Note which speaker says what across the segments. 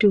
Speaker 1: 2।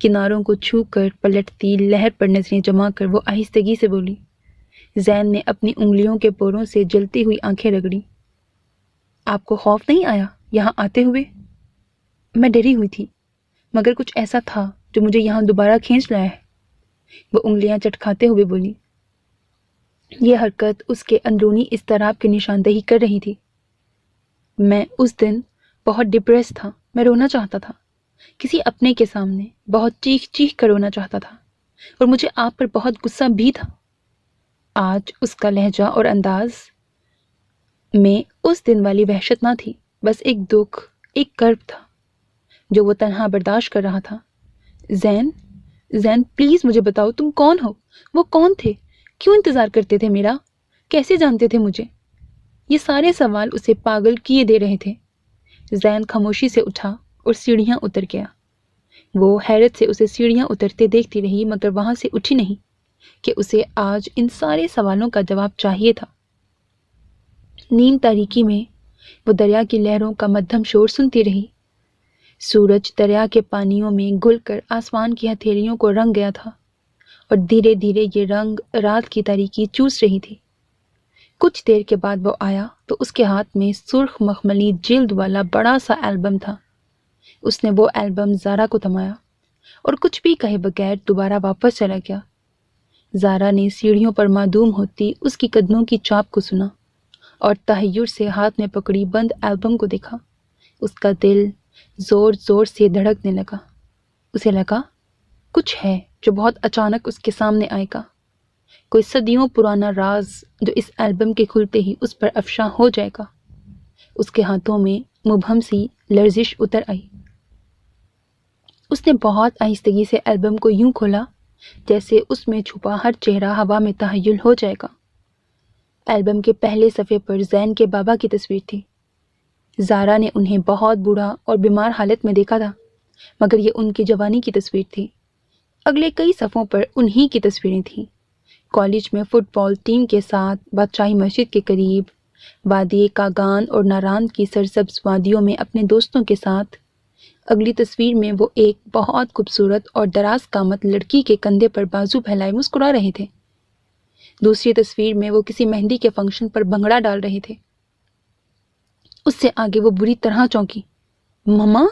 Speaker 1: کناروں کو چھو کر پلٹتی لہر پر نظریں جما کر وہ آہستگی سے بولی۔ زین نے اپنی انگلیوں کے پوروں سے جلتی ہوئی آنکھیں رگڑی۔ آپ کو خوف نہیں آیا یہاں آتے ہوئے؟ میں ڈری ہوئی تھی، مگر کچھ ایسا تھا جو مجھے یہاں دوبارہ کھینچ لایا ہے، وہ انگلیاں چٹکھاتے ہوئے بولی۔ یہ حرکت اس کے اندرونی اضطراب کی نشاندہی کر رہی تھی۔ میں اس دن بہت ڈپریس تھا، میں رونا چاہتا تھا، کسی اپنے کے سامنے بہت چیخ چیخ کر رونا چاہتا تھا، اور مجھے آپ پر بہت غصہ بھی تھا۔ آج اس کا لہجہ اور انداز میں اس دن والی وحشت نہ تھی، بس ایک دکھ، ایک کرب تھا جو وہ تنہا برداشت کر رہا تھا۔ زین پلیز مجھے بتاؤ تم کون ہو؟ وہ کون تھے؟ کیوں انتظار کرتے تھے میرا؟ کیسے جانتے تھے مجھے؟ یہ سارے سوال اسے پاگل کیے دے رہے تھے۔ زین خاموشی سے اٹھا اور سیڑھیاں اتر گیا۔ وہ حیرت سے اسے سیڑھیاں اترتے دیکھتی رہی، مگر وہاں سے اٹھی نہیں کہ اسے آج ان سارے سوالوں کا جواب چاہیے تھا۔ نیم تاریکی میں وہ دریا کی لہروں کا مدھم شور سنتی رہی۔ سورج دریا کے پانیوں میں گھل کر آسمان کی ہتھیلیوں کو رنگ گیا تھا، اور دھیرے دھیرے یہ رنگ رات کی تاریکی چوس رہی تھی۔ کچھ دیر کے بعد وہ آیا تو اس کے ہاتھ میں سرخ مخملی جلد والا بڑا سا البم تھا۔ اس نے وہ البم زارا کو تھمایا اور کچھ بھی کہے بغیر دوبارہ واپس چلا گیا۔ زارا نے سیڑھیوں پر معدوم ہوتی اس کی قدموں کی چاپ کو سنا اور تحیر سے ہاتھ میں پکڑی بند البم کو دیکھا۔ اس کا دل زور زور سے دھڑکنے لگا۔ اسے لگا کچھ ہے جو بہت اچانک اس کے سامنے آئے گا، کوئی صدیوں پرانا راز جو اس البم کے کھلتے ہی اس پر افشاں ہو جائے گا۔ اس کے ہاتھوں میں مبہم سی لرزش اتر آئی۔ اس نے بہت آہستگی سے البم کو یوں کھولا جیسے اس میں چھپا ہر چہرہ ہوا میں تحول ہو جائے گا۔ البم کے پہلے صفحے پر زین کے بابا کی تصویر تھی۔ زارا نے انہیں بہت بوڑھا اور بیمار حالت میں دیکھا تھا، مگر یہ ان کی جوانی کی تصویر تھی۔ اگلے کئی صفحوں پر انہی کی تصویریں تھیں، کالج میں فٹ بال ٹیم کے ساتھ، بادشاہی مسجد کے قریب، وادی کاگان اور ناران کی سرسبز وادیوں میں اپنے دوستوں کے ساتھ۔ اگلی تصویر میں وہ ایک بہت خوبصورت اور دراز قامت لڑکی کے کندھے پر بازو پھیلائے مسکرا رہے تھے۔ دوسری تصویر میں وہ کسی مہندی کے فنکشن پر بھنگڑا ڈال رہے تھے۔ اس سے آگے وہ بری طرح چونکی۔ مما؟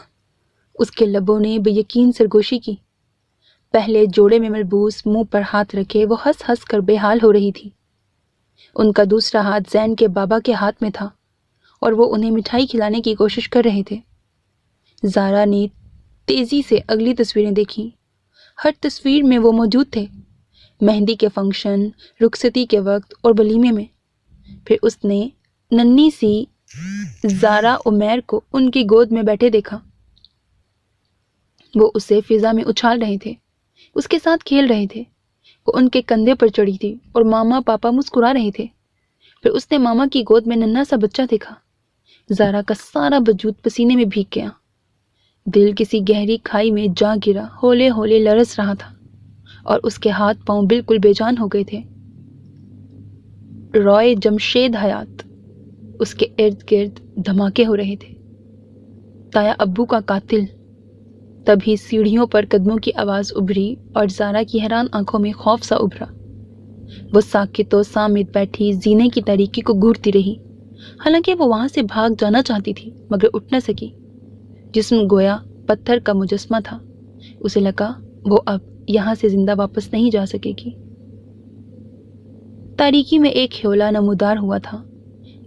Speaker 1: اس کے لبوں نے بے یقین سرگوشی کی۔ پہلے جوڑے میں ملبوس منہ پر ہاتھ رکھے وہ ہنس ہنس کر بے حال ہو رہی تھی۔ ان کا دوسرا ہاتھ زین کے بابا کے ہاتھ میں تھا اور وہ انہیں مٹھائی کھلانے کی کوشش کر رہے تھے۔ زارا نے تیزی سے اگلی تصویریں دیکھیں۔ ہر تصویر میں وہ موجود تھے، مہندی کے فنکشن، رخصتی کے وقت اور ولیمے میں۔ پھر اس نے ننھی سی زارا عمیر کو ان کی گود میں بیٹھے دیکھا۔ وہ اسے فضا میں اچھال رہے تھے، اس کے ساتھ کھیل رہے تھے۔ وہ ان کے کندھے پر چڑھی تھی اور ماما پاپا مسکرا رہے تھے۔ پھر اس نے ماما کی گود میں ننھا سا بچہ دیکھا۔ زارا کا سارا وجود پسینے میں بھیگ گیا۔ دل کسی گہری کھائی میں جا گرا، ہولے ہولے لرز رہا تھا اور اس کے ہاتھ پاؤں بالکل بے جان ہو گئے تھے۔ روئے جمشید حیات، اس کے ارد گرد دھماکے ہو رہے تھے۔ تایا ابو کا قاتل۔ تبھی سیڑھیوں پر قدموں کی آواز ابھری اور زارا کی حیران آنکھوں میں خوف سا ابھرا۔ وہ ساکت و صامت بیٹھی زینے کی تاریکی کو گھورتی رہی، حالانکہ وہ وہاں سے بھاگ جانا چاہتی تھی مگر اٹھ نہ سکی۔ جسم گویا پتھر کا مجسمہ تھا۔ اسے لگا وہ اب یہاں سے زندہ واپس نہیں جا سکے گی۔ تاریکی میں ایک ہیولا نمودار ہوا تھا۔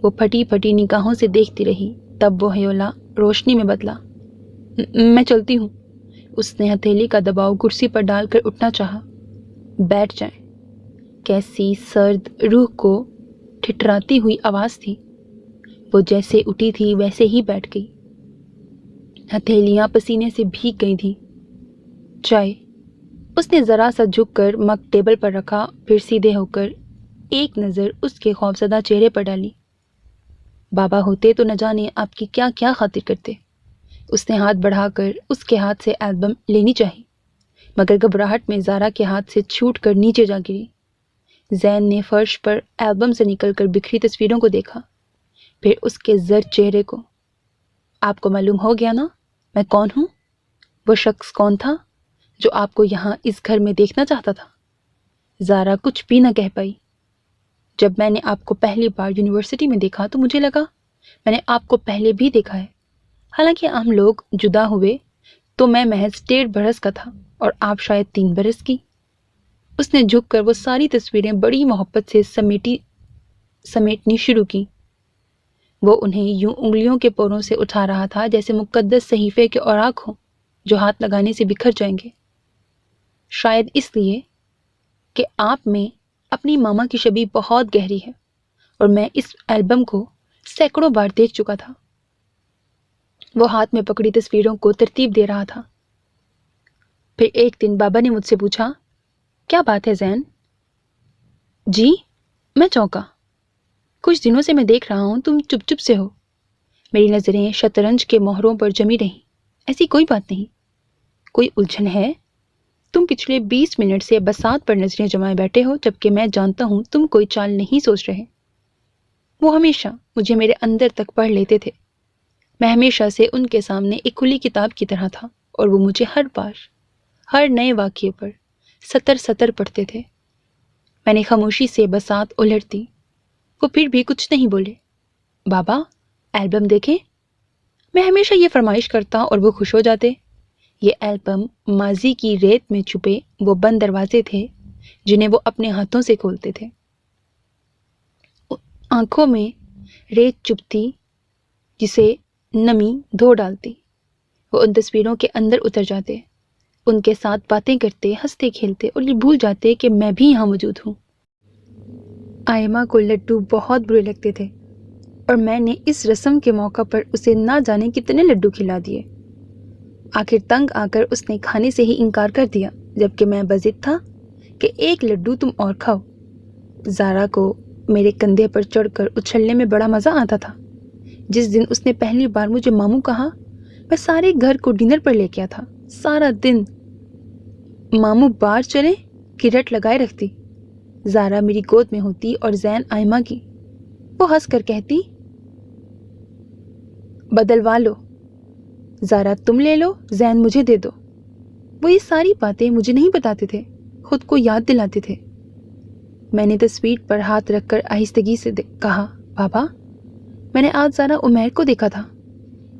Speaker 1: وہ پھٹی پھٹی نگاہوں سے دیکھتی رہی، تب وہ ہیولا روشنی میں بدلا۔ میں چلتی ہوں۔ اس نے ہتھیلی کا دباؤ کرسی پر ڈال کر اٹھنا چاہا۔ بیٹھ جائیں۔ کیسی سرد روح کو ٹھٹراتی ہوئی آواز تھی۔ وہ جیسے اٹھی تھی ویسے ہی بیٹھ گئی۔ ہتھیلیاں پسینے سے بھیگ گئی تھیں۔ چائے؟ اس نے ذرا سا جھک کر مگ ٹیبل پر رکھا، پھر سیدھے ہو کر ایک نظر اس کے خوفزدہ چہرے پر ڈالی۔ بابا ہوتے تو نہ جانے آپ کی کیا کیا خاطر کرتے۔ اس نے ہاتھ بڑھا کر اس کے ہاتھ سے البم لینی چاہی، مگر گھبراہٹ میں زارا کے ہاتھ سے چھوٹ کر نیچے جا گری۔ زین نے فرش پر البم سے نکل کر بکھری تصویروں کو دیکھا، پھر اس کے زرد چہرے کو۔ آپ کو معلوم ہو گیا نا میں کون ہوں؟ وہ شخص کون تھا جو آپ کو یہاں اس گھر میں دیکھنا چاہتا تھا۔ زارا کچھ بھی نہ کہہ پائی۔ جب میں نے آپ کو پہلی بار یونیورسٹی میں دیکھا تو مجھے لگا میں نے آپ کو پہلے بھی دیکھا ہے۔ حالانکہ ہم لوگ جدا ہوئے تو میں محض 1.5 برس کا تھا اور آپ شاید 3 برس کی۔ اس نے جھک کر وہ ساری تصویریں بڑی محبت سے سمیٹنی شروع کی۔ وہ انہیں یوں انگلیوں کے پوروں سے اٹھا رہا تھا جیسے مقدس صحیفے کے اوراق ہوں جو ہاتھ لگانے سے بکھر جائیں گے۔ شاید اس لیے کہ آپ میں اپنی ماما کی شبیہ بہت گہری ہے اور میں اس البم کو سینکڑوں بار دیکھ چکا تھا۔ وہ ہاتھ میں پکڑی تصویروں کو ترتیب دے رہا تھا۔ پھر ایک دن بابا نے مجھ سے پوچھا، کیا بات ہے زین؟ جی، میں چونکا۔ کچھ دنوں سے میں دیکھ رہا ہوں تم چپ چپ سے ہو۔ میری نظریں شطرنج کے مہروں پر جمی رہیں۔ ایسی کوئی بات نہیں، کوئی الجھن ہے؟ تم پچھلے 20 منٹ سے بساط پر نظریں جمائے بیٹھے ہو جبکہ میں جانتا ہوں تم کوئی چال نہیں سوچ رہے۔ وہ ہمیشہ مجھے میرے اندر تک پڑھ لیتے تھے۔ میں ہمیشہ سے ان کے سامنے ایک کھلی کتاب کی طرح تھا اور وہ مجھے ہر بار، ہر نئے واقعے پر سطر سطر پڑھتے تھے۔ میں نے خاموشی سے بساط الٹ دی۔ وہ پھر بھی کچھ نہیں بولے۔ بابا، البم دیکھیں؟ میں ہمیشہ یہ فرمائش کرتا اور وہ خوش ہو جاتے۔ یہ البم ماضی کی ریت میں چھپے وہ بند دروازے تھے جنہیں وہ اپنے ہاتھوں سے کھولتے تھے۔ آنکھوں میں ریت چبھتی جسے نمی دھو ڈالتی۔ وہ ان تصویروں کے اندر اتر جاتے، ان کے ساتھ باتیں کرتے، ہنستے کھیلتے اور یہ بھول جاتے کہ میں بھی یہاں موجود ہوں۔ آئمہ کو لڈو بہت برے لگتے تھے اور میں نے اس رسم کے موقع پر اسے نہ جانے کتنے لڈو کھلا دیے۔ آخر تنگ آ کر اس نے کھانے سے ہی انکار کر دیا جبکہ میں بضد تھا کہ ایک لڈو تم اور کھاؤ۔ زارا کو میرے کندھے پر چڑھ کر اچھلنے میں بڑا مزہ آتا تھا۔ جس دن اس نے پہلی بار مجھے ماموں کہا، میں سارے گھر کو ڈنر پر لے گیا تھا۔ سارا دن ماموں بار چلے کی رٹ لگائے رکھتی۔ زارا میری گود میں ہوتی اور زین آئمہ کی۔ وہ ہنس کر کہتی، بدلوا لو، زارا تم لے لو، زین مجھے دے دو۔ وہ یہ ساری باتیں مجھے نہیں بتاتے تھے، خود کو یاد دلاتے تھے۔ میں نے تصویر پر ہاتھ رکھ کر آہستگی سے کہا، بابا، میں نے آج زارا عمیر کو دیکھا تھا۔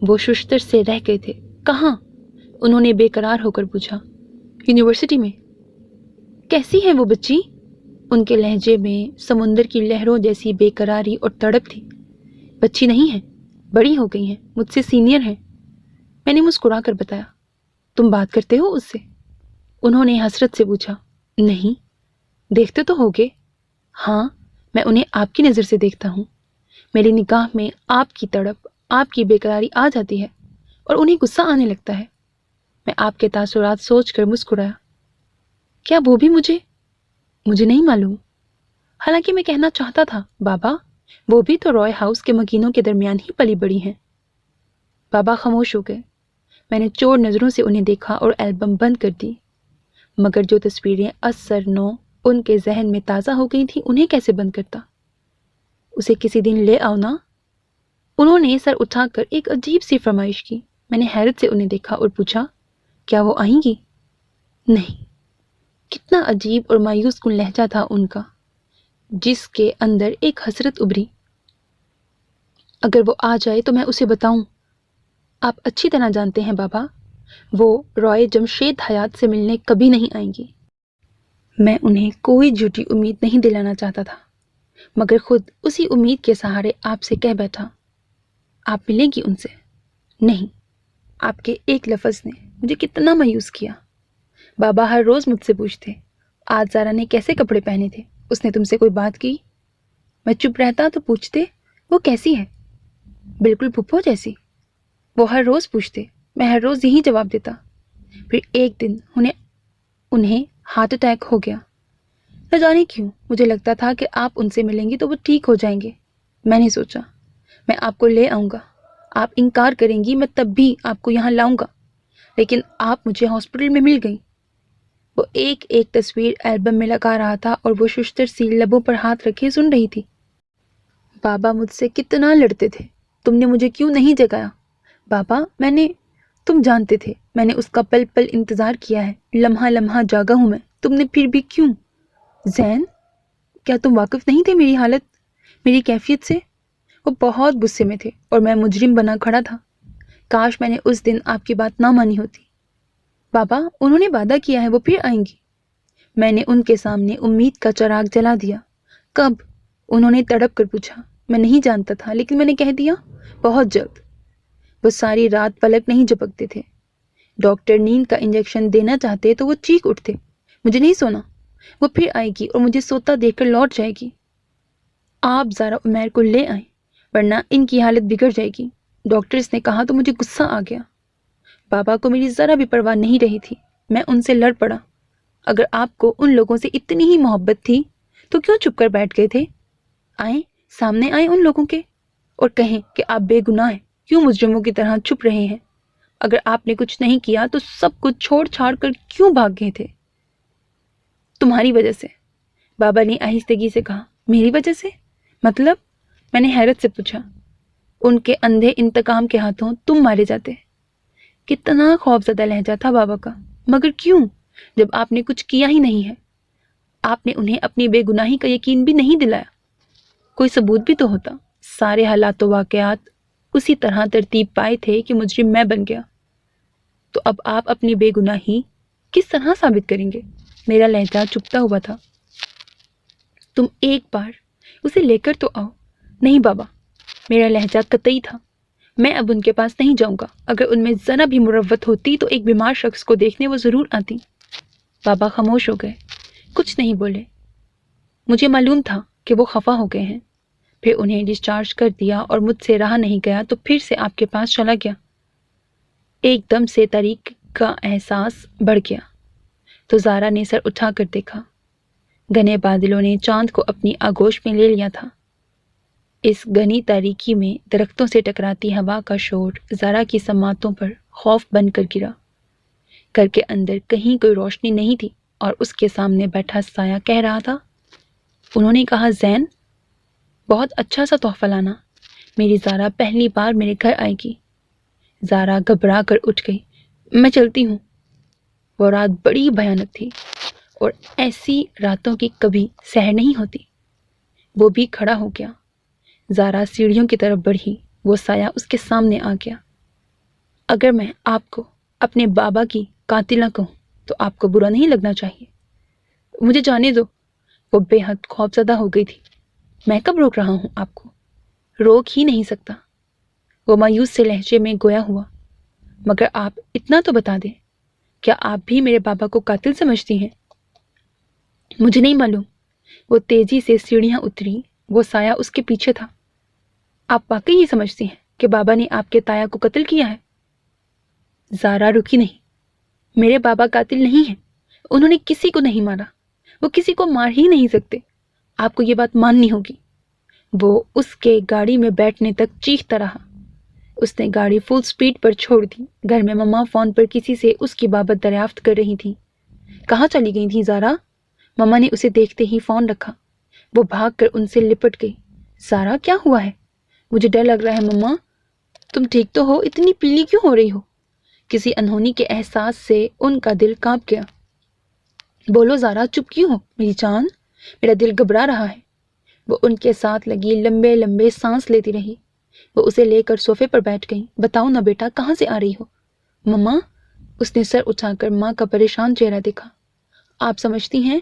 Speaker 1: وہ ششتر سے رہ گئے تھے۔ کہاں؟ انہوں نے بے قرار ہو کر پوچھا۔ یونیورسٹی میں۔ کیسی ہے وہ بچی؟ ان کے لہجے میں سمندر کی لہروں جیسی بے قراری اور تڑپ تھی۔ بچی نہیں ہے، بڑی ہو گئی ہیں، مجھ سے سینئر ہیں۔ میں نے مسکرا کر بتایا۔ تم بات کرتے ہو اس سے؟ انہوں نے حسرت سے پوچھا۔ نہیں، دیکھتے تو ہوگے؟ ہاں، میں انہیں آپ کی نظر سے دیکھتا ہوں۔ میری نگاہ میں آپ کی تڑپ، آپ کی بے قراری آ جاتی ہے اور انہیں غصہ آنے لگتا ہے۔ میں آپ کے تاثرات سوچ کر مسکرایا۔ کیا وہ بھی مجھے نہیں معلوم؟ حالانکہ میں کہنا چاہتا تھا، بابا، وہ بھی تو رائے ہاؤس کے مکینوں کے درمیان ہی پلی بڑی ہیں۔ بابا خاموش ہو گئے۔ میں نے چور نظروں سے انہیں دیکھا اور البم بند کر دی۔ مگر جو تصویریں اثر نو ان کے ذہن میں تازہ ہو گئی تھیں انہیں کیسے بند کرتا؟ اسے کسی دن لے آؤ نا؟ انہوں نے سر اٹھا کر ایک عجیب سی فرمائش کی۔ میں نے حیرت سے انہیں دیکھا اور پوچھا، کیا وہ آئیں گی؟ نہیں۔ کتنا عجیب اور مایوس کن لہجہ تھا ان کا، جس کے اندر ایک حسرت ابھری۔ اگر وہ آ جائے تو میں اسے بتاؤں؟ آپ اچھی طرح جانتے ہیں بابا، وہ رائے جمشید حیات سے ملنے کبھی نہیں آئیں گی۔ میں انہیں کوئی جھوٹی امید نہیں دلانا چاہتا تھا، مگر خود اسی امید کے سہارے آپ سے کہہ بیٹھا، آپ ملیں گی ان سے؟ نہیں۔ آپ کے ایک لفظ نے مجھے کتنا مایوس کیا۔ بابا ہر روز مجھ سے پوچھتے، آج زارا نے کیسے کپڑے پہنے تھے؟ اس نے تم سے کوئی بات کی؟ میں چپ رہتا تو پوچھتے، وہ کیسی ہے؟ بالکل پھپھو جیسی۔ وہ ہر روز پوچھتے، میں ہر روز یہی جواب دیتا۔ پھر ایک دن انہیں ہارٹ اٹیک ہو گیا۔ نہ جانے کیوں مجھے لگتا تھا کہ آپ ان سے ملیں گی تو وہ ٹھیک ہو جائیں گے۔ میں نے سوچا میں آپ کو لے آؤں گا، آپ انکار کریں گی، میں تب بھی آپ کو یہاں لاؤں گا، لیکن آپ مجھے ہاسپٹل میں مل گئیں۔ وہ ایک ایک تصویر البم میں لگا رہا تھا اور وہ ششتر سی لبوں پر ہاتھ رکھے سن رہی تھی۔ بابا مجھ سے کتنا لڑتے تھے، تم نے مجھے کیوں نہیں جگایا؟ بابا، میں نے تم جانتے تھے میں نے اس کا پل پل انتظار کیا ہے، لمحہ لمحہ جاگا ہوں میں، تم نے پھر بھی کیوں؟ زین، کیا تم واقف نہیں تھے میری حالت، میری کیفیت سے؟ وہ بہت غصے میں تھے اور میں مجرم بنا کھڑا تھا۔ کاش میں نے اس دن آپ کی بات نہ مانی ہوتی۔ بابا، انہوں نے وعدہ کیا ہے وہ پھر آئیں گی۔ میں نے ان کے سامنے امید کا چراغ جلا دیا۔ کب؟ انہوں نے تڑپ کر پوچھا۔ میں نہیں جانتا تھا، لیکن میں نے کہہ دیا، بہت جلد۔ وہ ساری رات پلک نہیں جھپکتے تھے۔ ڈاکٹر نیند کا انجیکشن دینا چاہتے تو وہ چیخ اٹھتے، مجھے نہیں سونا، وہ پھر آئے گی اور مجھے سوتا دیکھ کر لوٹ جائے گی۔ آپ زارا عمیر کو لے آئیں ورنہ ان کی حالت بگڑ جائے گی، ڈاکٹرز نے کہا تو مجھے غصہ آ گیا۔ بابا کو میری ذرا بھی پرواہ نہیں رہی تھی، میں ان سے لڑ پڑا۔ اگر آپ کو ان لوگوں سے اتنی ہی محبت تھی تو کیوں چھپ کر بیٹھ گئے تھے؟ آئیں، سامنے آئیں ان لوگوں کے اور کہیں کہ آپ بے گناہ ہیں، کیوں مجرموں کی طرح چھپ رہے ہیں؟ اگر آپ نے کچھ نہیں کیا تو سب کچھ چھوڑ چھاڑ کر کیوں بھاگ گئے تھے؟ تمہاری وجہ سے، بابا نے آہستگی سے کہا۔ میری وجہ سے؟ مطلب؟ میں نے حیرت سے پوچھا۔ ان کے اندھے انتقام کے ہاتھوں تم مارے جاتے۔ کتنا خوفزدہ لہجہ تھا بابا کا، مگر کیوں، جب آپ نے کچھ کیا ہی نہیں ہے؟ آپ نے انہیں اپنی بے گناہی کا یقین بھی نہیں دلایا۔ کوئی ثبوت بھی تو ہوتا۔ سارے حالات و واقعات اسی طرح ترتیب پائے تھے کہ مجرم میں بن گیا۔ تو اب آپ اپنی بے گناہی کس طرح ثابت کریں گے؟ میرا لہجہ چپتا ہوا تھا۔ تم ایک بار اسے لے کر تو آؤ۔ نہیں بابا، میرا لہجہ قطعی تھا۔ میں اب ان کے پاس نہیں جاؤں گا۔ اگر ان میں ذرا بھی مروت ہوتی تو ایک بیمار شخص کو دیکھنے وہ ضرور آتی۔ بابا خاموش ہو گئے، کچھ نہیں بولے۔ مجھے معلوم تھا کہ وہ خفا ہو گئے ہیں۔ پھر انہیں ڈسچارج کر دیا اور مجھ سے رہا نہیں گیا تو پھر سے آپ کے پاس چلا گیا۔ ایک دم سے تاریکی کا احساس بڑھ گیا تو زارا نے سر اٹھا کر دیکھا۔ گھنے بادلوں نے چاند کو اپنی آغوش میں لے لیا تھا۔ اس گھنی تاریکی میں درختوں سے ٹکراتی ہوا کا شور زارا کی سماعتوں پر خوف بن کر گرا۔ گھر کے اندر کہیں کوئی روشنی نہیں تھی اور اس کے سامنے بیٹھا سایہ کہہ رہا تھا۔ انہوں نے کہا، زین، بہت اچھا سا تحفہ لانا، میری زارا پہلی بار میرے گھر آئے گی۔ زارا گھبرا کر اٹھ گئی۔ میں چلتی ہوں۔ وہ رات بڑی بھیانک تھی اور ایسی راتوں کی کبھی سحر نہیں ہوتی۔ وہ بھی کھڑا ہو گیا۔ زارا سیڑھیوں کی طرف بڑھی، وہ سایہ اس کے سامنے آ گیا۔ اگر میں آپ کو اپنے بابا کی قاتلہ کہوں تو آپ کو برا نہیں لگنا چاہیے۔ مجھے جانے دو۔ وہ بے حد خوفزدہ ہو گئی تھی۔ میں کب روک رہا ہوں آپ کو؟ روک ہی نہیں سکتا۔ وہ مایوس سے لہجے میں گویا ہوا۔ مگر آپ اتنا تو بتا دیں، کیا آپ بھی میرے بابا کو قاتل سمجھتی ہیں؟ مجھے نہیں معلوم۔ وہ تیزی سے سیڑھیاں اتری، وہ سایہ اس کے پیچھے تھا۔ آپ واقعی یہ سمجھتی ہیں کہ بابا نے آپ کے تایا کو قتل کیا ہے؟ زارا رکی نہیں۔ میرے بابا قاتل نہیں ہیں، انہوں نے کسی کو نہیں مارا، وہ کسی کو مار ہی نہیں سکتے۔ آپ کو یہ بات ماننی ہوگی۔ وہ اس کے گاڑی میں بیٹھنے تک چیختا رہا۔ اس نے گاڑی فل سپیڈ پر چھوڑ دی۔ گھر میں مما فون پر کسی سے اس کی بابت دریافت کر رہی تھی۔ کہاں چلی گئی تھی زارا؟ مما نے اسے دیکھتے ہی فون رکھا۔ وہ بھاگ کر ان سے لپٹ گئی۔ زارا، کیا ہوا ہے؟ مجھے ڈر لگ رہا ہے مما۔ تم ٹھیک تو ہو؟ اتنی پیلی کیوں ہو رہی ہو؟ کسی انہونی کے احساس سے ان کا دل کانپ گیا۔ بولو زارا، چپ کیوں ہو میری جان؟ میرا دل گھبرا رہا ہے۔ وہ ان کے ساتھ لگی لمبے لمبے سانس لیتی رہی۔ وہ اسے لے کر صوفے پر بیٹھ گئی۔ بتاؤ نا بیٹا، کہاں سے آ رہی ہو؟ مما، اس نے سر اٹھا کر ماں کا پریشان چہرہ دیکھا۔ آپ سمجھتی ہیں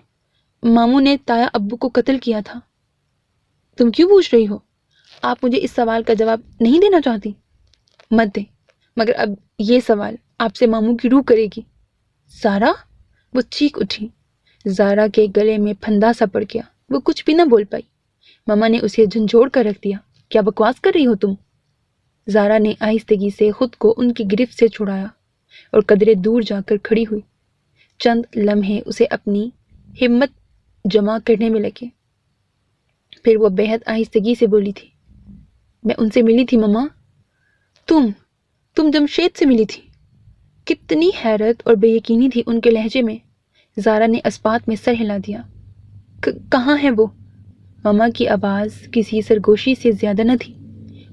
Speaker 1: ماموں نے تایا ابو کو قتل کیا تھا؟ تم کیوں پوچھ رہی ہو؟ آپ مجھے اس سوال کا جواب نہیں دینا چاہتی؟ مت دیں، مگر اب یہ سوال آپ سے ماموں کی روح کرے گی۔ زارا، وہ چیخ اٹھی۔ زارا کے گلے میں پھندا سا پڑ گیا۔ وہ کچھ بھی نہ بول پائی۔ ماما نے اسے جھنجھوڑ کر رکھ دیا۔ کیا بکواس کر رہی ہو تم؟ زارا نے آہستگی سے خود کو ان کی گرفت سے چھڑایا اور قدرے دور جا کر کھڑی ہوئی۔ چند لمحے اسے اپنی ہمت جمع کرنے میں لگے۔ پھر وہ بےحد آہستگی سے بولی تھی، میں ان سے ملی تھی مما۔ تم جمشید سے ملی تھی؟ کتنی حیرت اور بے یقینی تھی ان کے لہجے میں۔ زارا نے اسپات میں سر ہلا دیا۔ کہاں ہے وہ؟ مما کی آواز کسی سرگوشی سے زیادہ نہ تھی،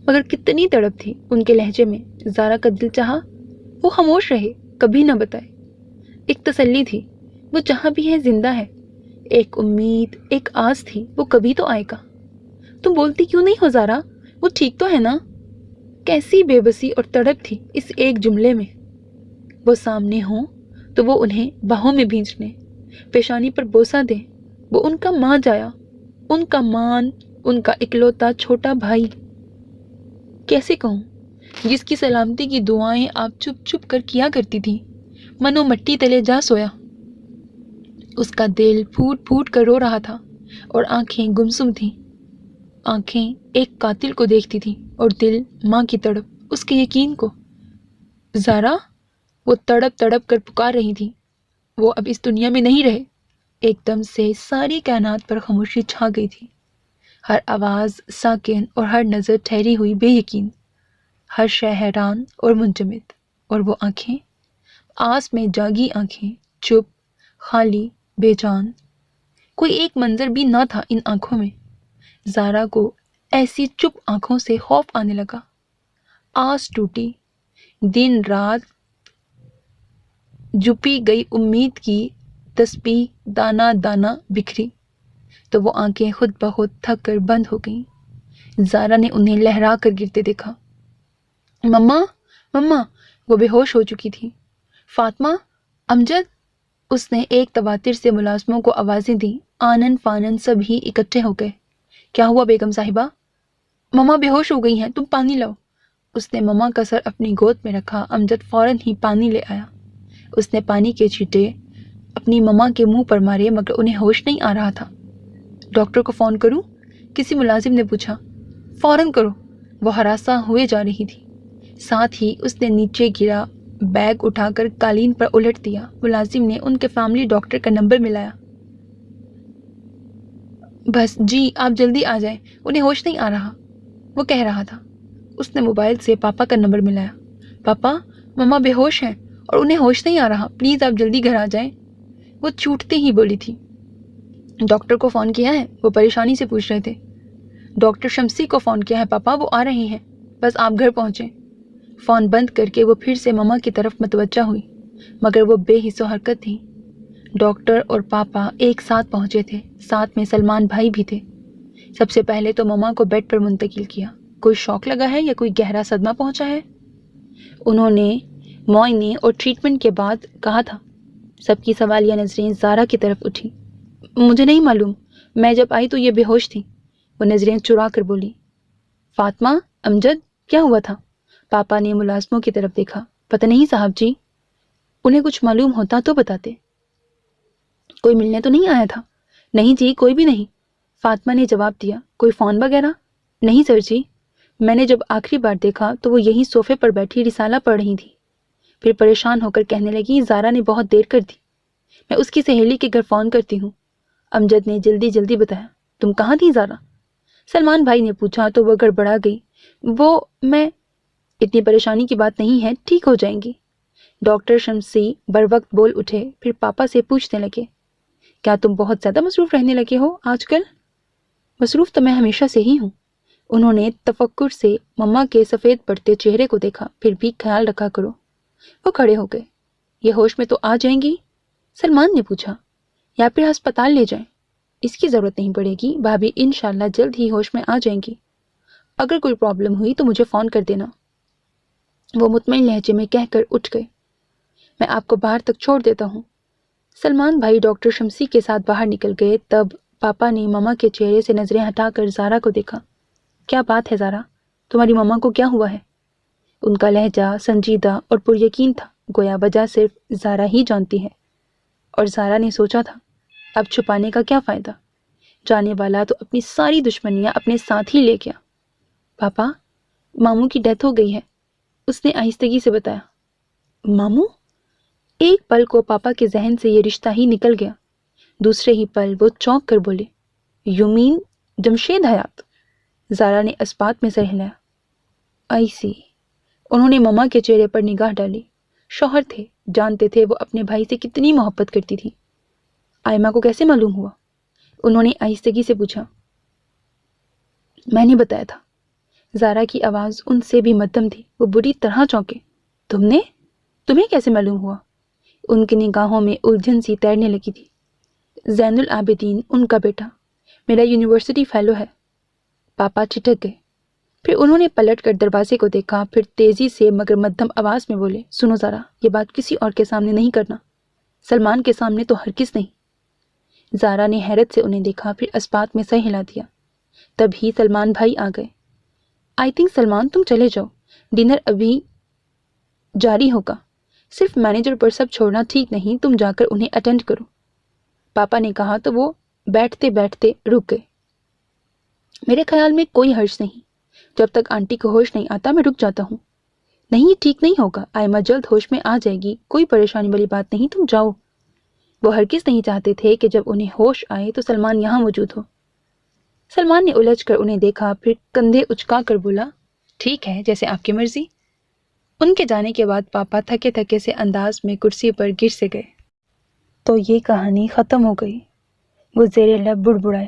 Speaker 1: مگر کتنی تڑپ تھی ان کے لہجے میں۔ زارا کا دل چاہا وہ خاموش رہے، کبھی نہ بتائے۔ ایک تسلی تھی، وہ جہاں بھی ہے زندہ ہے۔ ایک امید، ایک آس تھی، وہ کبھی تو آئے گا۔ تم بولتی کیوں نہیں ہو زارا؟ وہ ٹھیک تو ہے نا؟ کیسی بے بسی اور تڑپ تھی اس ایک جملے میں۔ وہ سامنے ہوں تو وہ انہیں باہوں میں بھینچ لیں، پیشانی پر بوسہ دیں۔ وہ ان کا ماں جایا، ان کا مان، ان کا اکلوتا چھوٹا بھائی۔ کیسے کہوں، جس کی سلامتی کی دعائیں آپ چپ چپ کر کیا کرتی تھی، منو مٹی تلے جا سویا۔ اس کا دل پھوٹ پھوٹ کر رو رہا تھا اور آنکھیں گمسم تھیں۔ آنکھیں ایک قاتل کو دیکھتی تھیں اور دل ماں کی تڑپ، اس کے یقین کو۔ زارا، وہ تڑپ تڑپ کر پکار رہی تھی۔ وہ اب اس دنیا میں نہیں رہے۔ ایک دم سے ساری کائنات پر خاموشی چھا گئی تھی۔ ہر آواز ساکن اور ہر نظر ٹھہری ہوئی بے یقین، ہر شے حیران اور منجمد۔ اور وہ آنکھیں، آس میں جاگی آنکھیں، چپ، خالی، بے جان۔ کوئی ایک منظر بھی نہ تھا ان آنکھوں میں۔ زارا کو ایسی چپ آنکھوں سے خوف آنے لگا۔ آس ٹوٹی، دن رات جپی گئی امید کی تسبیح دانہ دانہ بکھری، تو وہ آنکھیں خود بخود تھک کر بند ہو گئیں۔ زارا نے انہیں لہرا کر گرتے دیکھا۔ مما، مما، وہ بے ہوش ہو چکی تھی۔ فاطمہ، امجد، اس نے ایک تواتر سے ملازموں کو آوازیں دیں۔ آنن فانن سب ہی اکٹھے ہو گئے۔ کیا ہوا بیگم صاحبہ؟ مما بے ہوش ہو گئی ہیں، تم پانی لاؤ۔ اس نے مما کا سر اپنی گود میں رکھا۔ امجد فوراً ہی پانی لے آیا۔ اس نے پانی کے چھینٹے اپنی مما کے منہ پر مارے، مگر انہیں ہوش نہیں آ رہا تھا۔ ڈاکٹر کو فون کروں؟ کسی ملازم نے پوچھا۔ فوراً کرو، وہ ہراساں ہوئے جا رہی تھی۔ ساتھ ہی اس نے نیچے گرا بیگ اٹھا کر قالین پر الٹ دیا۔ ملازم نے ان کے فیملی ڈاکٹر کا نمبر ملایا۔ بس جی، آپ جلدی آ جائیں، انہیں ہوش نہیں آ رہا، وہ کہہ رہا تھا۔ اس نے موبائل سے پاپا کا نمبر ملایا۔ پاپا، مما بے ہوش ہیں اور انہیں ہوش نہیں آ رہا، پلیز آپ جلدی گھر آ جائیں، وہ چھوٹتے ہی بولی تھی۔ ڈاکٹر کو فون کیا ہے؟ وہ پریشانی سے پوچھ رہے تھے۔ ڈاکٹر شمسی کو فون کیا ہے پاپا، وہ آ رہے ہیں، بس آپ گھر پہنچیں۔ فون بند کر کے وہ پھر سے مما کی طرف متوجہ ہوئی، مگر وہ بے حس و حرکت تھی۔ ڈاکٹر اور پاپا ایک ساتھ پہنچے تھے، ساتھ میں سلمان بھائی بھی تھے۔ سب سے پہلے تو مما کو بیڈ پر منتقل کیا۔ کوئی شوق لگا ہے یا کوئی گہرا صدمہ پہنچا ہے؟ انہوں نے معائنے اور ٹریٹمنٹ کے بعد کہا تھا۔ سب کی سوالیہ نظریں زارا کی طرف اٹھی۔ مجھے نہیں معلوم، میں جب آئی تو یہ بے ہوش تھی، وہ نظریں چرا کر بولی۔ فاطمہ، امجد، کیا ہوا تھا؟ پاپا نے ملازموں کی طرف دیکھا۔ پتہ نہیں صاحب جی، انہیں کچھ معلوم ہوتا تو بتاتے۔ کوئی ملنے تو نہیں آیا تھا؟ نہیں جی، کوئی بھی نہیں، فاطمہ نے جواب دیا۔ کوئی فون وغیرہ؟ نہیں سر جی، میں نے جب آخری بار دیکھا تو وہ یہیں صوفے پر بیٹھی رسالہ پڑھ رہی تھی۔ پھر پریشان ہو کر کہنے لگی، زارا نے بہت دیر کر دی، میں اس کی سہیلی کے گھر فون کرتی ہوں۔ امجد نے جلدی جلدی بتایا۔ تم کہاں تھی زارا؟ سلمان بھائی نے پوچھا تو وہ گڑبڑا گئی۔ وہ میں اتنی پریشانی کی بات نہیں ہے، ٹھیک ہو جائیں گی۔ ڈاکٹر شمسی بر وقت بول اٹھے، پھر پاپا سے پوچھنے لگے، کیا تم بہت زیادہ مصروف رہنے لگے ہو آج کل؟ مصروف تو میں ہمیشہ سے ہی ہوں۔ انہوں نے تفکر سے مما کے سفید پڑتے چہرے کو دیکھا۔ پھر بھی خیال رکھا کرو۔ وہ کھڑے ہو گئے۔ یہ ہوش میں تو آ جائیں گی؟ سلمان نے پوچھا۔ یا پھر ہسپتال لے جائیں؟ اس کی ضرورت نہیں پڑے گی، بھابھی انشاءاللہ جلد ہی ہوش میں آ جائیں گی۔ اگر کوئی پرابلم ہوئی تو مجھے فون کر دینا، وہ مطمئن لہجے میں کہہ کر اٹھ گئے۔ میں آپ کو باہر تک چھوڑ دیتا ہوں۔ سلمان بھائی ڈاکٹر شمسی کے ساتھ باہر نکل گئے۔ تب پاپا نے مما کے چہرے سے نظریں ہٹا کر زارا کو دیکھا۔ کیا بات ہے زارا، تمہاری مما کو کیا ہوا ہے؟ ان کا لہجہ سنجیدہ اور پر یقین تھا، گویا وجہ صرف زارا ہی جانتی ہے۔ اور زارا نے سوچا تھا، اب چھپانے کا کیا فائدہ، جانے والا تو اپنی ساری دشمنیاں اپنے ساتھ ہی لے گیا۔ پاپا، ماموں کی ڈیتھ ہو گئی ہے، اس نے آہستگی سے بتایا۔ ماموں؟ ایک پل کو پاپا کے ذہن سے یہ رشتہ ہی نکل گیا۔ دوسرے ہی پل وہ چونک کر بولے، یو مین جمشید حیات؟ زارا نے اسبات میں سر ہلایا۔ آئی سی۔ انہوں نے مما کے چہرے پر نگاہ ڈالی۔ شوہر تھے، جانتے تھے وہ اپنے بھائی سے کتنی محبت کرتی تھی۔ آئمہ کو کیسے معلوم ہوا؟ انہوں نے آہستگی سے پوچھا۔ میں نے بتایا تھا۔ زارا کی آواز ان سے بھی مدھم تھی۔ وہ بری طرح چونکے۔ تم نے؟ تمہیں کیسے معلوم ہوا؟ ان کی نگاہوں میں الجھن سی تیرنے لگی تھی۔ زین العابدین ان کا بیٹا میرا یونیورسٹی فیلو ہے۔ پاپا چٹک گئے، پھر انہوں نے پلٹ کر دروازے کو دیکھا، پھر تیزی سے مگر مدھم آواز میں بولے، سنو زارا، یہ بات کسی اور کے سامنے نہیں کرنا، سلمان کے سامنے تو ہرگز نہیں۔ زارا نے حیرت سے انہیں دیکھا، پھر اسبات میں سر ہلا دیا۔ تبھی سلمان بھائی آ گئے۔ آئی تھنک سلمان تم چلے جاؤ، ڈنر ابھی جاری ہوگا، صرف مینیجر پر سب چھوڑنا ٹھیک نہیں، تم جا کر انہیں اٹینڈ کرو۔ پاپا نے کہا تو وہ بیٹھتے بیٹھتے رک گئے۔ میرے خیال میں کوئی حرج نہیں، جب تک آنٹی کو ہوش نہیں آتا میں رک جاتا ہوں۔ نہیں، یہ ٹھیک نہیں ہوگا، آئمہ جلد ہوش میں آ جائے گی، کوئی پریشانی والی بات نہیں، تم جاؤ۔ وہ ہرگز نہیں چاہتے تھے کہ جب انہیں ہوش آئے تو سلمان یہاں موجود ہو۔ سلمان نے الجھ کر انہیں دیکھا، پھر کندھے اچکا کر بولا، ٹھیک ہے، جیسے آپ کی مرضی۔ ان کے جانے کے بعد پاپا تھکے تھکے سے انداز میں کرسی پر گر سے گئے۔ تو یہ کہانی ختم ہو گئی۔ وہ زیر لب بڑبڑائے۔